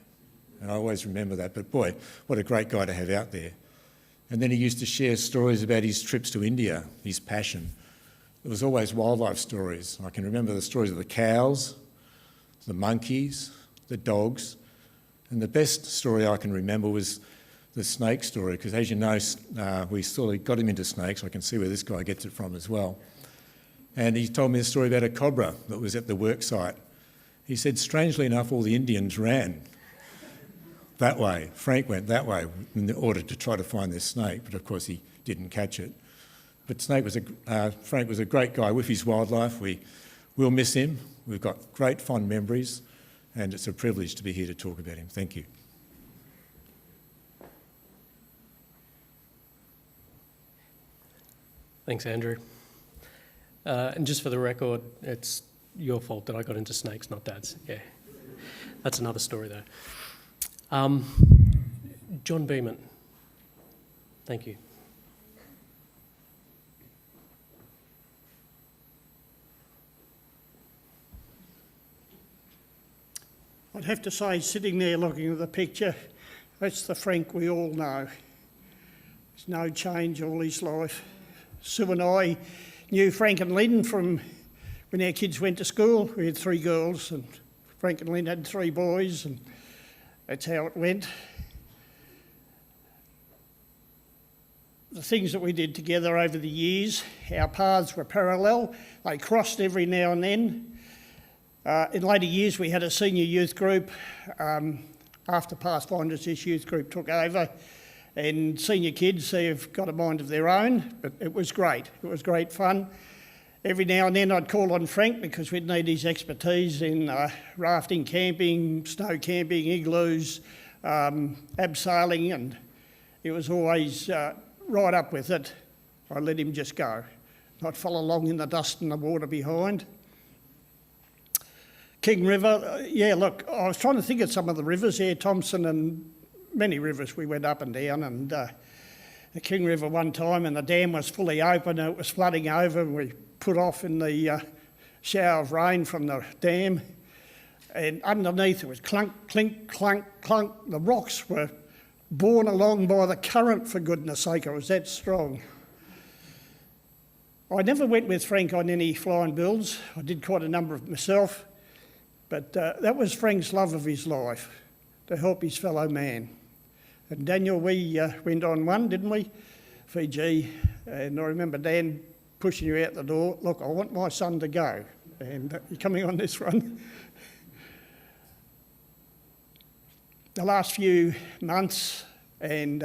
And I always remember that. But boy, what a great guy to have out there. And then he used to share stories about his trips to India, his passion. There was always wildlife stories. I can remember the stories of the cows, the monkeys, the dogs. And the best story I can remember was the snake story, because as you know, we sort of got him into snakes. I can see where this guy gets it from as well. And he told me a story about a cobra that was at the work site. He said, strangely enough, all the Indians ran that way. Frank went that way in order to try to find this snake, but of course he didn't catch it. But Frank was a great guy with his wildlife. We'll miss him. We've got great fond memories, and it's a privilege to be here to talk about him. Thank you. Thanks, Andrew. And just for the record, it's your fault that I got into snakes, not Dad's. Yeah, that's another story though. John Beeman, thank you. I'd have to say, sitting there looking at the picture, that's the Frank we all know. There's no change all his life. Sue and I knew Frank and Lynn from when our kids went to school. We had 3 girls and Frank and Lynn had 3 boys, and that's how it went. The things that we did together over the years, our paths were parallel. They crossed every now and then. In later years, we had a senior youth group. After Pathfinders, this youth group took over. And senior kids, they've got a mind of their own, but it was great. It was great fun. Every now and then I'd call on Frank because we'd need his expertise in rafting, camping, snow camping, igloos, abseiling, and he was always right up with it. I let him just go, not follow along in the dust and the water behind. King River, yeah, look, I was trying to think of some of the rivers here, Thompson and many rivers we went up and down, and the King River one time, and the dam was fully open and it was flooding over, and we put off in the shower of rain from the dam, and underneath it was clunk, clink, clunk, clunk. The rocks were borne along by the current, for goodness sake, it was that strong. I never went with Frank on any flying builds. I did quite a number of myself, but that was Frank's love of his life, to help his fellow man. And Daniel, we went on one, didn't we? Fiji. And I remember Dan pushing you out the door. Look, I want my son to go. And you're coming on this one. The last few months, and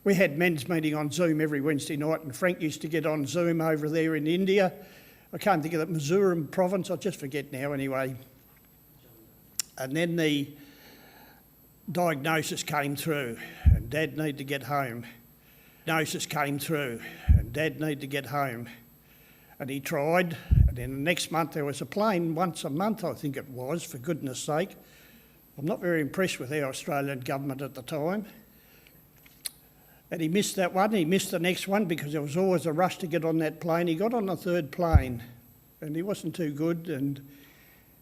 we had men's meeting on Zoom every Wednesday night, and Frank used to get on Zoom over there in India. I can't think of the Mizoram province, I just forget now anyway. And then the diagnosis came through, and Dad needed to get home. Diagnosis came through and Dad needed to get home. And he tried, and then the next month there was a plane, once a month I think it was, for goodness sake. I'm not very impressed with our Australian government at the time. And he missed that one, he missed the next one because there was always a rush to get on that plane. He got on the third plane and he wasn't too good, and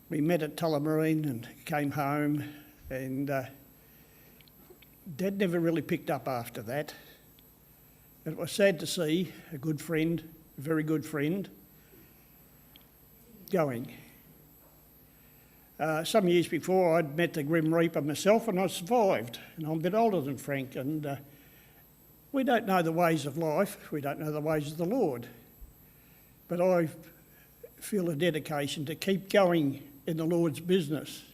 we met at Tullamarine and came home, and Dad never really picked up after that. It was sad to see a good friend, a very good friend, going. Some years before I'd met the Grim Reaper myself and I survived, and I'm a bit older than Frank, and we don't know the ways of life, we don't know the ways of the Lord, but I feel a dedication to keep going in the Lord's business.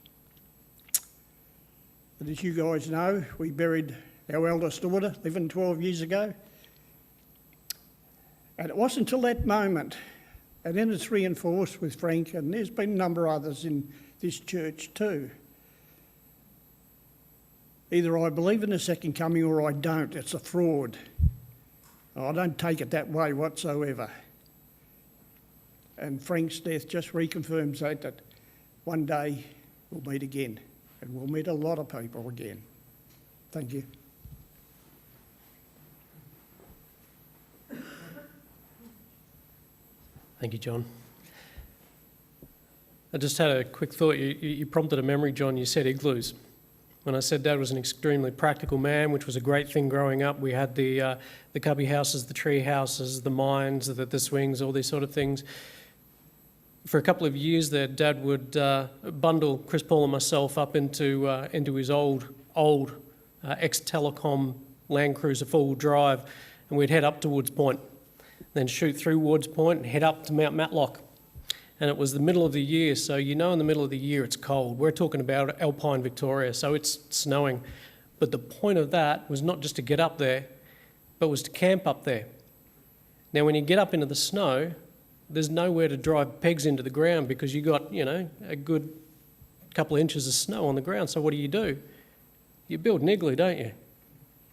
And as you guys know, we buried our eldest daughter 11, 12 years ago. And it wasn't until that moment, and then it's reinforced with Frank, and there's been a number of others in this church too. Either I believe in the second coming or I don't. It's a fraud. I don't take it that way whatsoever. And Frank's death just reconfirms that one day we'll meet again, and we'll meet a lot of people again. Thank you. Thank you, John. I just had a quick thought. You prompted a memory, John. You said igloos. When I said Dad was an extremely practical man, which was a great thing growing up, we had the cubby houses, the tree houses, the mines, the swings, all these sort of things. For a couple of years there, Dad would bundle Chris Paul and myself up into his old ex-Telecom Land Cruiser four-wheel drive, and we'd head up to Woods Point, then shoot through Woods Point and head up to Mount Matlock. And it was the middle of the year, so you know in the middle of the year it's cold. We're talking about Alpine Victoria, so it's snowing. But the point of that was not just to get up there, but was to camp up there. Now when you get up into the snow, there's nowhere to drive pegs into the ground because you got, a good couple of inches of snow on the ground. So what do? You build an igloo, don't you?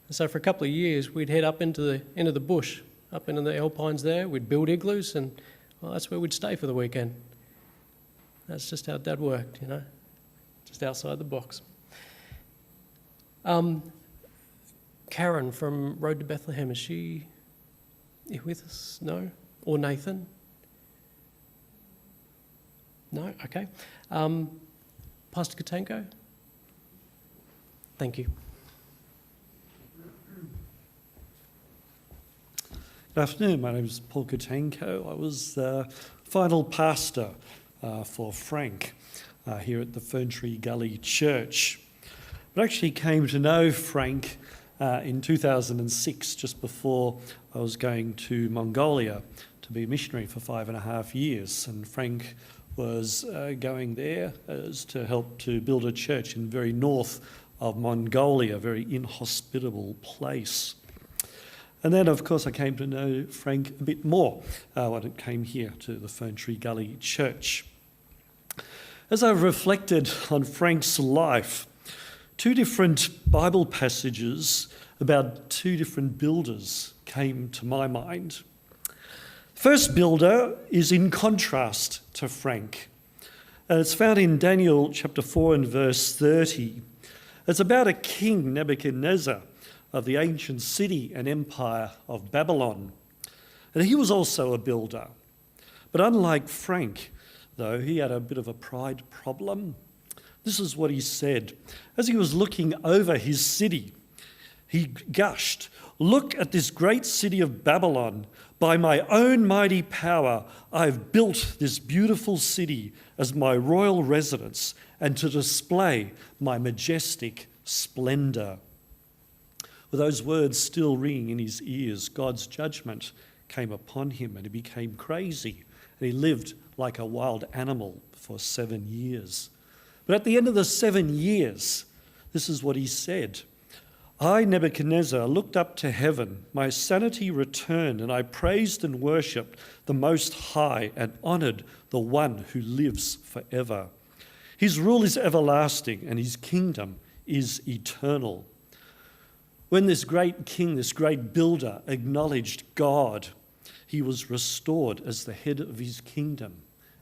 And so for a couple of years, we'd head up into the bush, up into the alpines there. We'd build igloos, and well, that's where we'd stay for the weekend. That's just how Dad worked, just outside the box. Karen from Road to Bethlehem, is she here with us? No? Or Nathan? No? Okay. Pastor Katanko? Thank you. Good afternoon, my name is Paul Katanko. I was final pastor for Frank here at the Ferntree Gully Church. But actually came to know Frank in 2006, just before I was going to Mongolia to be a missionary for 5.5 years. And Frank was going there as to help to build a church in the very north of Mongolia, a very inhospitable place. And then, of course, I came to know Frank a bit more when it came here to the Ferntree Gully Church. As I've reflected on Frank's life, two different Bible passages about two different builders came to my mind. First builder is in contrast to Frank. And it's found in Daniel chapter 4 and verse 30. It's about a king, Nebuchadnezzar, of the ancient city and empire of Babylon. And he was also a builder. But unlike Frank, though, he had a bit of a pride problem. This is what he said. As he was looking over his city, he gushed, "Look at this great city of Babylon. By my own mighty power, I've built this beautiful city as my royal residence and to display my majestic splendor." With those words still ringing in his ears, God's judgment came upon him and he became crazy. And he lived like a wild animal for 7 years. But at the end of the 7 years, this is what he said. "I, Nebuchadnezzar, looked up to heaven. My sanity returned, and I praised and worshipped the Most High and honoured the One who lives forever. His rule is everlasting, and his kingdom is eternal." When this great king, this great builder, acknowledged God, he was restored as the head of his kingdom.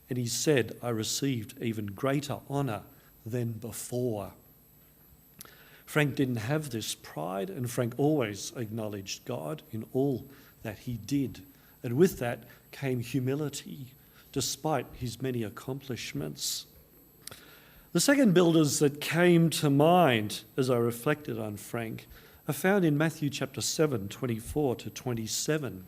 And he said, I received even greater honour than before. Frank didn't have this pride, and Frank always acknowledged God in all that he did. And with that came humility, despite his many accomplishments. The second builders that came to mind as I reflected on Frank are found in Matthew chapter 7, 24 to 27.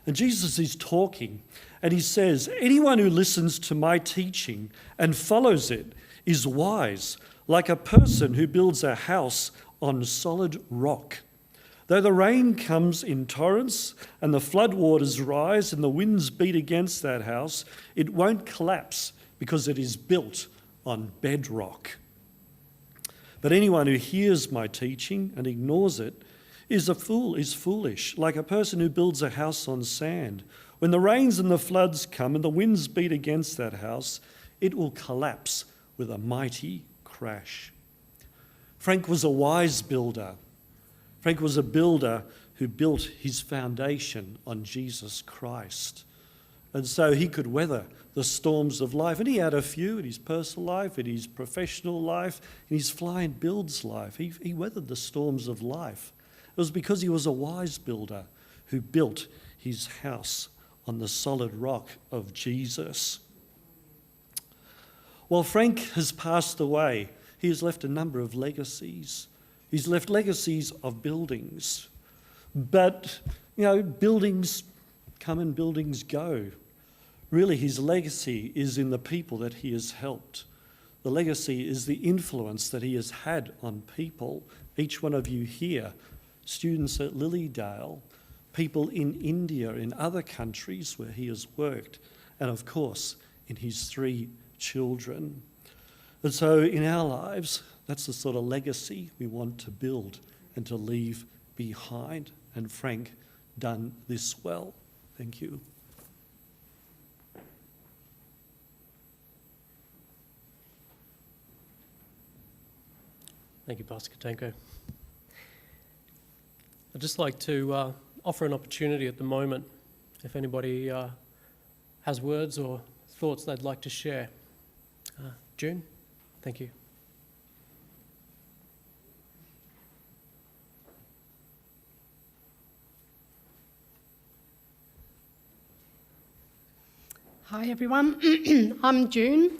And Jesus is talking, and he says, anyone who listens to my teaching and follows it is wise, like a person who builds a house on solid rock. Though the rain comes in torrents and the floodwaters rise and the winds beat against that house, it won't collapse because it is built on bedrock. But anyone who hears my teaching and ignores it is foolish, like a person who builds a house on sand. When the rains and the floods come and the winds beat against that house, it will collapse with a mighty crash. Frank was a wise builder. Frank was a builder who built his foundation on Jesus Christ. And so he could weather the storms of life. And he had a few in his personal life, in his professional life, in his fly and builds life. He weathered the storms of life. It was because he was a wise builder who built his house on the solid rock of Jesus. While Frank has passed away, he has left a number of legacies. He's left legacies of buildings. But, buildings come and buildings go. Really, his legacy is in the people that he has helped. The legacy is the influence that he has had on people. Each one of you here, students at Lilydale, people in India, in other countries where he has worked, and of course, in his 3 children. And so in our lives, that's the sort of legacy we want to build and to leave behind. And Frank done this well. Thank you. Thank you, Pastor Katenko. I'd just like to offer an opportunity at the moment, if anybody has words or thoughts they'd like to share. June, thank you. Hi everyone, I'm June.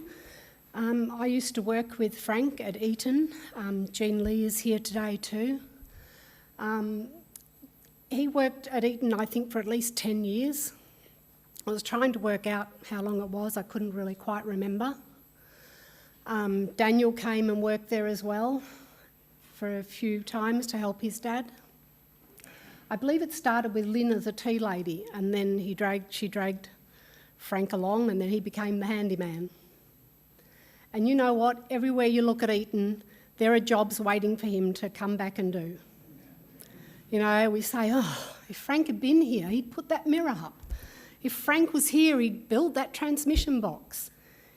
I used to work with Frank at Eton. Jean Lee is here today too. He worked at Eton, I think, for at least 10 years. I was trying to work out how long it was. I couldn't really quite remember. Daniel came and worked there as well for a few times to help his dad. I believe it started with Lynn as a tea lady, and then she dragged Frank along, and then he became the handyman. And you know what? Everywhere you look at Eton, there are jobs waiting for him to come back and do. We say, if Frank had been here, he'd put that mirror up. If Frank was here, he'd build that transmission box.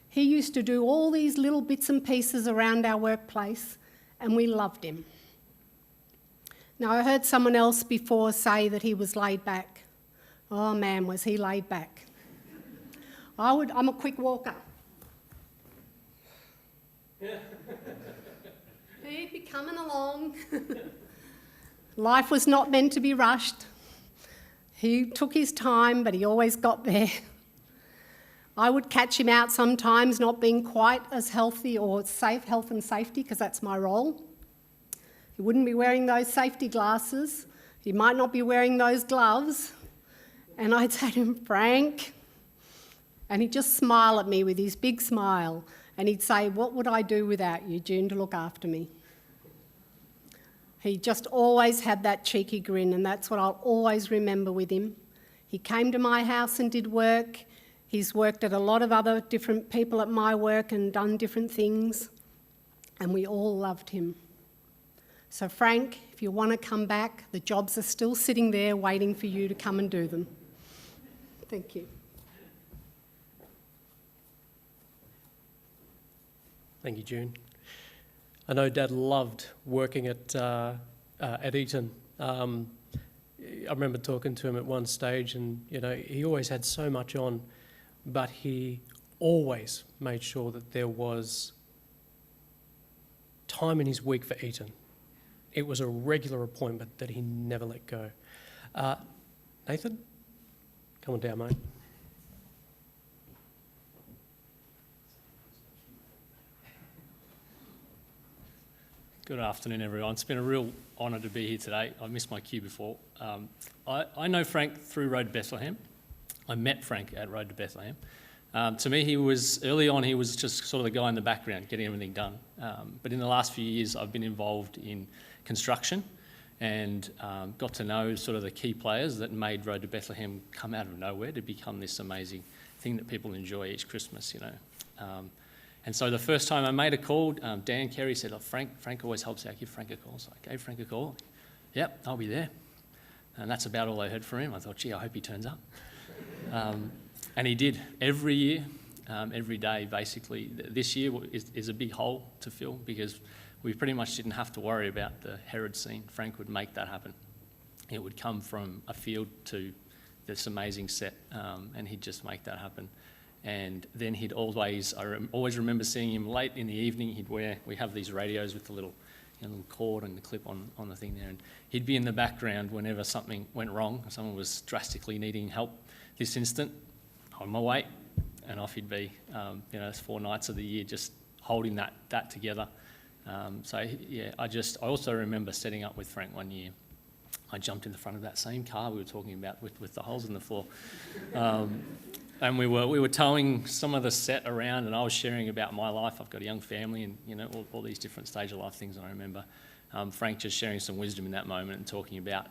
He used to do all these little bits and pieces around our workplace, and we loved him. Now, I heard someone else before say that he was laid back. Oh man, was he laid back. I'm a quick walker. He'd be coming along. Life was not meant to be rushed. He took his time, but he always got there. I would catch him out sometimes not being quite as healthy or safe, health and safety, because that's my role. He wouldn't be wearing those safety glasses. He might not be wearing those gloves. And I'd say to him, Frank, and he'd just smile at me with his big smile. And he'd say, what would I do without you, June, to look after me? He just always had that cheeky grin, and that's what I'll always remember with him. He came to my house and did work. He's worked at a lot of other different people at my work and done different things, and we all loved him. So Frank, if you want to come back, the jobs are still sitting there waiting for you to come and do them. Thank you. Thank you, June. I know Dad loved working at at Eton. I remember talking to him at one stage, and he always had so much on, but he always made sure that there was time in his week for Eton. It was a regular appointment that he never let go. Nathan, come on down, mate. Good afternoon, everyone. It's been a real honour to be here today. I missed my cue before. I know Frank through Road to Bethlehem. I met Frank at Road to Bethlehem. To me, he was just sort of the guy in the background getting everything done. But in the last few years, I've been involved in construction and got to know sort of the key players that made Road to Bethlehem come out of nowhere to become this amazing thing that people enjoy each Christmas, And so the first time I made a call, Dan Carey said, Frank always helps out, give Frank a call. So I gave Frank a call. Yep, I'll be there. And that's about all I heard from him. I thought, gee, I hope he turns up. And he did. Every year, every day, basically. This year is a big hole to fill because we pretty much didn't have to worry about the Herod scene. Frank would make that happen. It would come from a field to this amazing set, and he'd just make that happen. And then I always remember seeing him late in the evening. We have these radios with the little cord and the clip on the thing there. And he'd be in the background whenever something went wrong, someone was drastically needing help. This instant, on my way, and off he'd be. It's 4 nights of the year just holding that together. I also remember setting up with Frank one year. I jumped in the front of that same car we were talking about with the holes in the floor. And we were towing some of the set around, and I was sharing about my life. I've got a young family, and all these different stage of life things. And I remember Frank just sharing some wisdom in that moment and talking about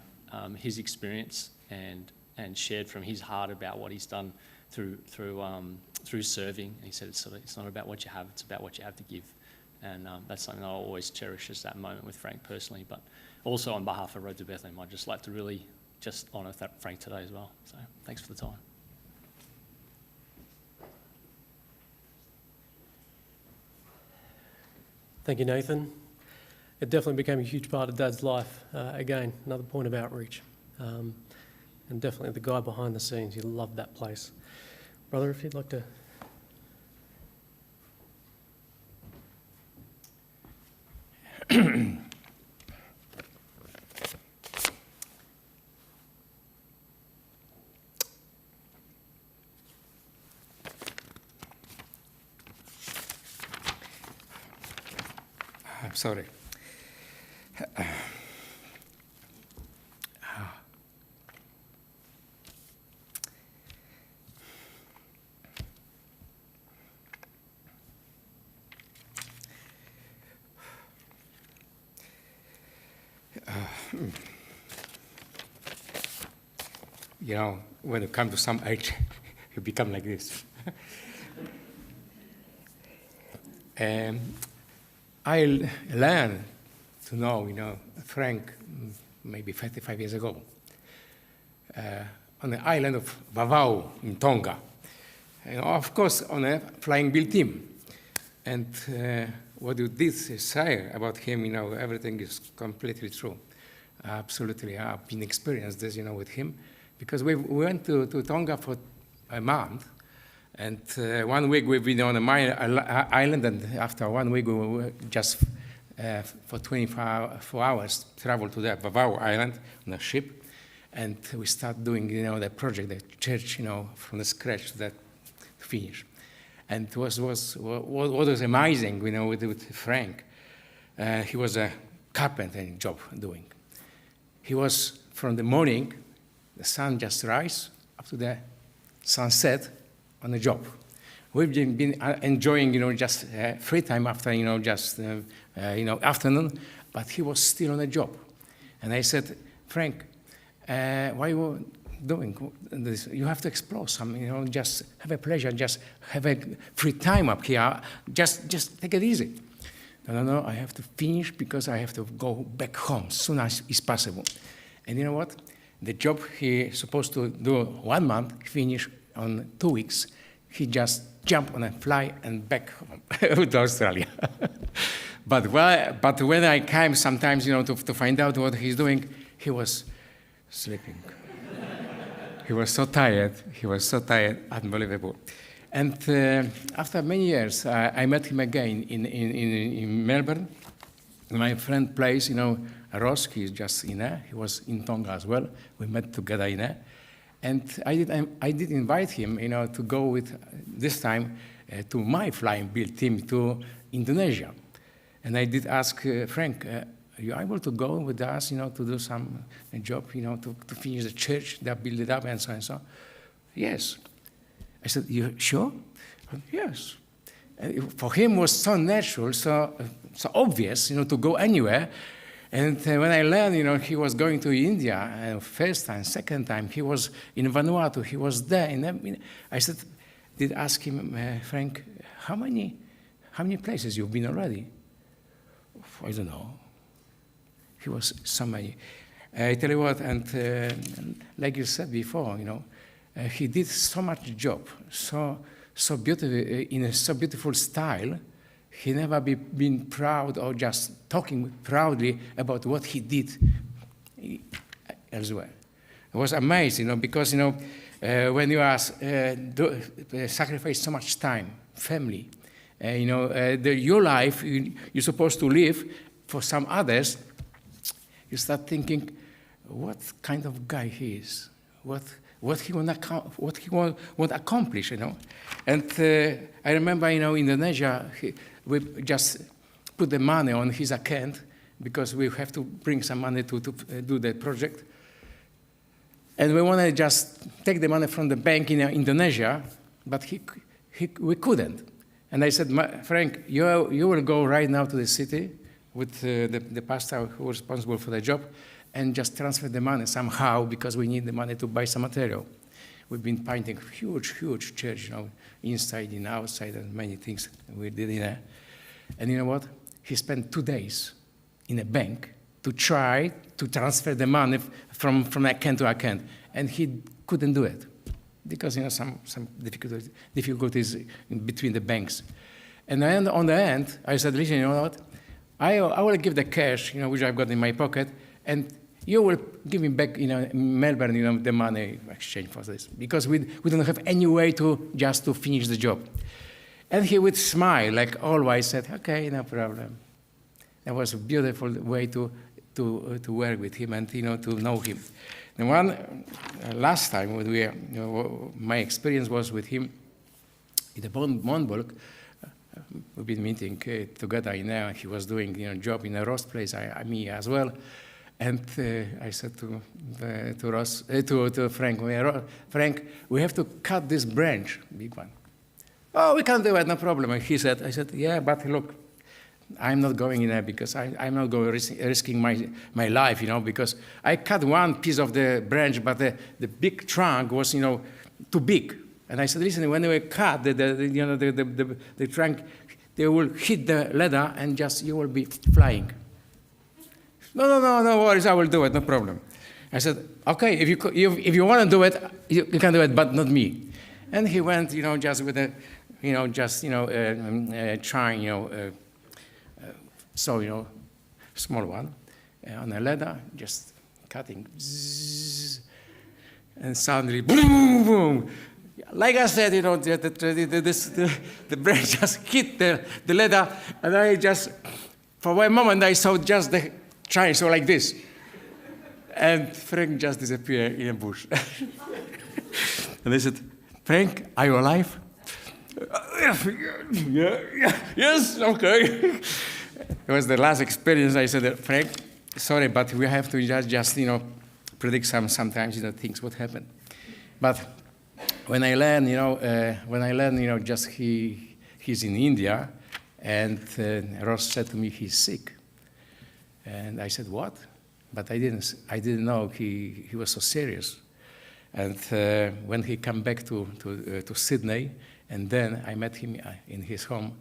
his experience and shared from his heart about what he's done through serving. And he said it's not about what you have; it's about what you have to give. And that's something I always cherish, is that moment with Frank personally, but also on behalf of Road to Bethlehem. I'd just like to really just honour Frank today as well. So thanks for the time. Thank you, Nathan. It definitely became a huge part of Dad's life. Again, another point of outreach. And definitely the guy behind the scenes. He loved that place. Brother, if you'd like to... I'm sorry. When you come to some age, you become like this. I learned to know, Frank, maybe 55 years ago, on the island of Vavau in Tonga. Of course, on a flying bill team. And what you did say about him, everything is completely true. Absolutely, I've been experienced this, with him, because we went to Tonga for a month. And 1 week we've been on a island, and after 1 week we were just for 24 hours travel to the Vavau Island on a ship, and we start doing the project, the church, from the scratch to that finish. And what was amazing, with Frank, he was a carpenter job doing. He was from the morning, the sun just rise up to the sunset, on the job. We've been enjoying, just free time after, afternoon, but he was still on the job. And I said, Frank, why you doing this? You have to explore something, just have a pleasure, just have a free time up here, just take it easy. No, I have to finish because I have to go back home as soon as is possible. And you know what? The job he's supposed to do 1 month, finish on 2 weeks. He just jumped on a fly and back home to Australia. But when I came sometimes, to find out what he's doing, he was sleeping. He was so tired. Unbelievable. And after many years, I met him again in Melbourne. My friend plays, Ross, he's just in there. He was in Tonga as well. We met together in there. And I did invite him, to go with, this time, to my flying build team to Indonesia. And I did ask Frank, are you able to go with us, to do some job, to finish the church, that build it up, and so and so? Yes. I said, you sure? Yes. For him, it was so natural, so obvious, to go anywhere. And when I learned, he was going to India, first time, second time, he was in Vanuatu, he was there. I did ask him, Frank, how many places you've been already? I don't know. He was so many. I tell you what, and like you said before, he did so much job, so beautiful, in a so beautiful style. He never been proud or just talking proudly about what he did elsewhere. It was amazing, because when you sacrifice so much time, family, your life you're supposed to live for some others, you start thinking, what kind of guy he is, what he want to accomplish, And I remember, Indonesia, we just put the money on his account because we have to bring some money to do the project. And we want to just take the money from the bank in Indonesia, but we couldn't. And I said, Frank, you will go right now to the city with the pastor who was responsible for the job and just transfer the money somehow because we need the money to buy some material. We've been painting huge church, inside and outside, and many things we did in there. And you know what? He spent 2 days in a bank to try to transfer the money from account to account, and he couldn't do it because some difficulties in between the banks. And then on the end, I said, listen, you know what? I will give the cash, which I've got in my pocket, and you will give me back, in Melbourne, the money in exchange for this, because we don't have any way to finish the job. And he would smile, like always, said, okay, no problem. That was a beautiful way to work with him and, to know him. And one last time when my experience was with him in the Monburg. We've been meeting together in there. He was doing, job in a roast place, me as well. And I said to Frank, Frank, we have to cut this branch, big one. Oh, we can do it, no problem. And I said, yeah, but look, I'm not going in there because I'm not going risking my life, because I cut one piece of the branch, but the big trunk was, too big. And I said, listen, when we cut the trunk, they will hit the ladder and you will be flying. No worries, I will do it, no problem. I said, okay, if you want to do it, you can do it, but not me. And he went, just with a, trying, small one, on a ladder, just cutting, and suddenly, boom, boom. Like I said, the branch just hit the ladder, and I just, for one moment, I saw just the chainsaw like this. And Frank just disappeared in a bush. And I said, Frank, are you alive? Yes, okay. It was the last experience. I said, Frank, sorry, but we have to just predict sometimes, things would happen. But when I learned, just he's in India, and Ross said to me he's sick, and I said what? But I didn't know he was so serious. And when he came back to Sydney, and then I met him in his home.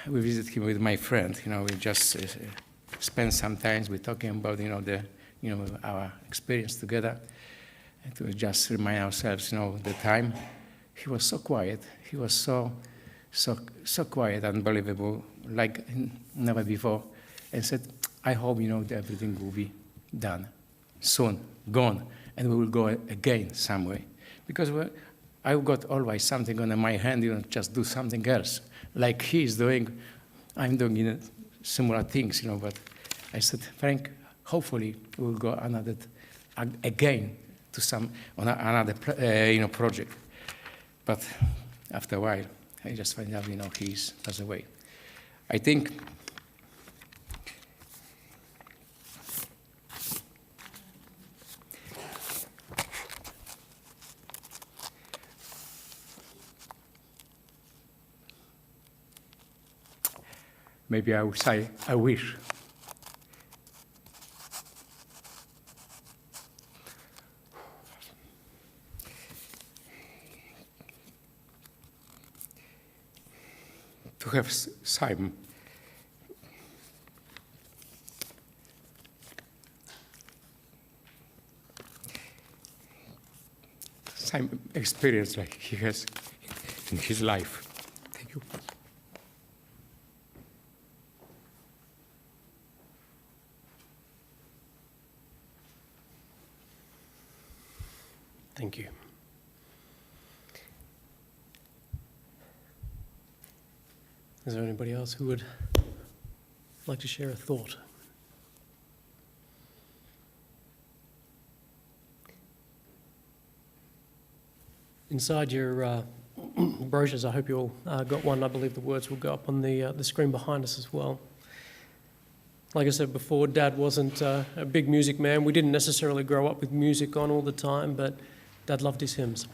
We visited him with my friend. We just spent some time. We're talking about our experience together. And to just remind ourselves, the time. He was so quiet. He was so quiet, unbelievable. like never before, and said, I hope, that everything will be done soon, gone, and we will go again some way. Because I've got always something on my hand, just do something else. Like he's doing, I'm doing similar things, but I said, Frank, hopefully we'll go again to another project. But after a while, I just find out, he's passed away. I think maybe I would say, I wish. To have Simon experience like he has in his life. Thank you. Thank you. Is there anybody else who would like to share a thought? Inside your brochures, I hope you all got one. I believe the words will go up on the screen behind us as well. Like I said before, Dad wasn't a big music man. We didn't necessarily grow up with music on all the time, but Dad loved his hymns.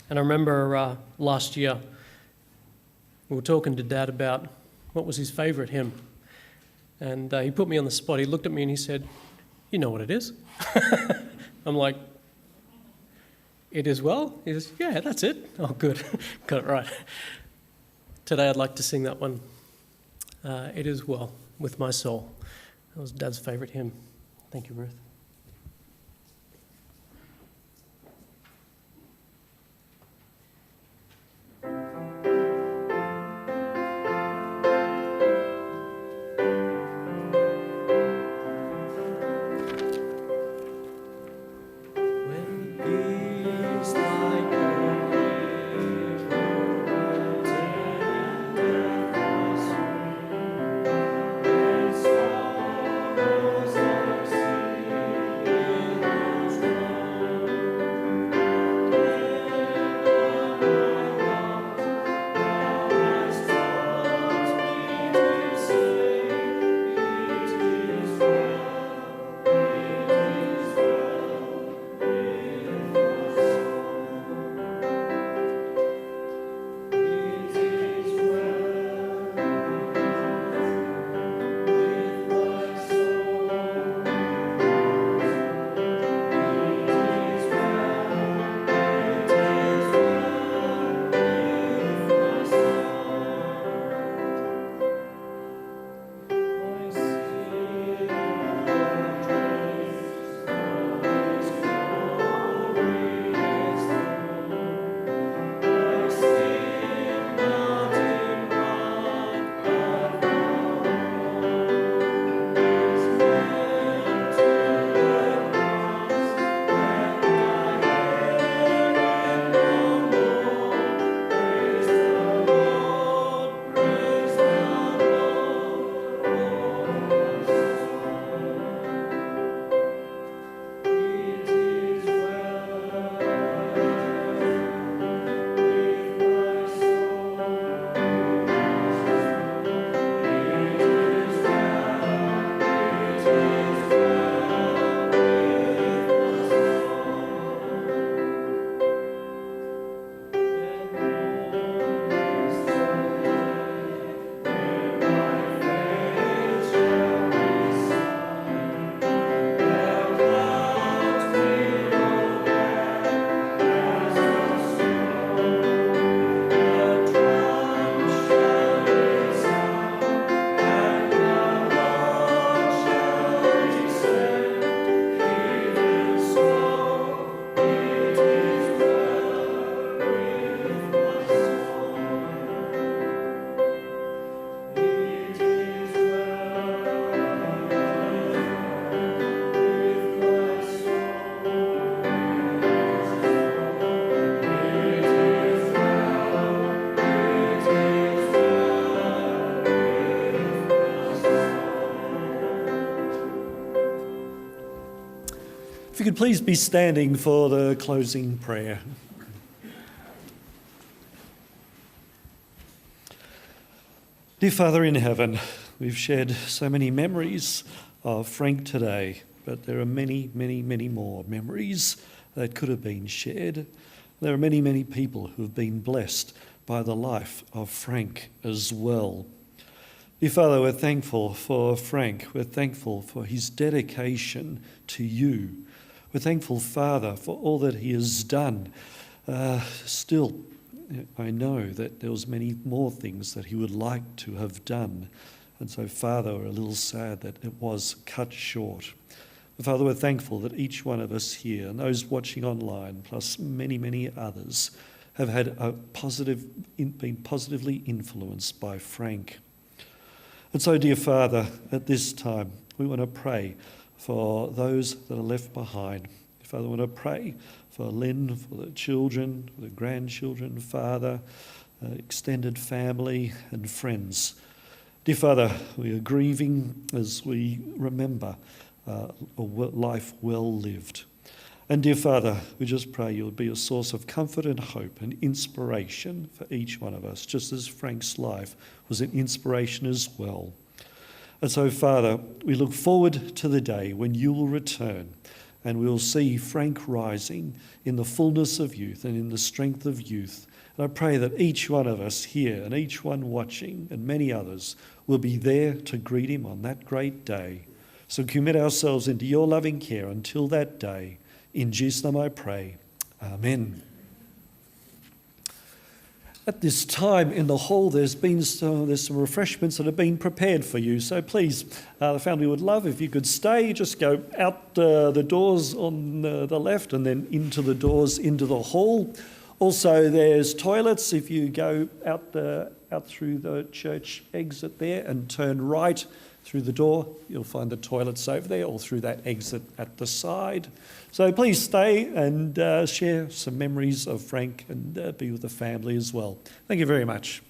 And I remember last year, we were talking to Dad about what was his favourite hymn. And he put me on the spot. He looked at me and he said, "You know what it is?" I'm like, "It is well?" He says, "Yeah, that's it." Oh, good. Got it right. Today I'd like to sing that one. It is well with my soul. That was Dad's favourite hymn. Thank you, Ruth. Sorrows like sea. you could please be standing for the closing prayer. Dear Father in heaven, we've shared so many memories of Frank today, but there are many, many, many more memories that could have been shared. There are many, many people who have been blessed by the life of Frank as well. Dear Father, we're thankful for Frank. We're thankful for his dedication to you. We're thankful, Father, for all that he has done. Still, I know that there was many more things that he would like to have done. And so, Father, we're a little sad that it was cut short. But Father, we're thankful that each one of us here, and those watching online, plus many, many others, have had been positively influenced by Frank. And so, dear Father, at this time, we want to pray for those that are left behind. Father, I want to pray for Lynn, for the children, for the grandchildren, Father, extended family and friends. Dear Father, we are grieving as we remember a life well lived. And dear Father, we just pray you'll be a source of comfort and hope and inspiration for each one of us, just as Frank's life was an inspiration as well. And so, Father, we look forward to the day when you will return and we'll see Frank rising in the fullness of youth and in the strength of youth. And I pray that each one of us here and each one watching and many others will be there to greet him on that great day. So commit ourselves into your loving care until that day. In Jesus' name I pray. Amen. At this time in the hall, there's some refreshments that have been prepared for you. So please, the family would love if you could stay. Just go out the doors on the left and then into the doors into the hall. Also, there's toilets. If you go out through the church exit there and turn right through the door, you'll find the toilets over there, or through that exit at the side. So please stay and share some memories of Frank and be with the family as well. Thank you very much.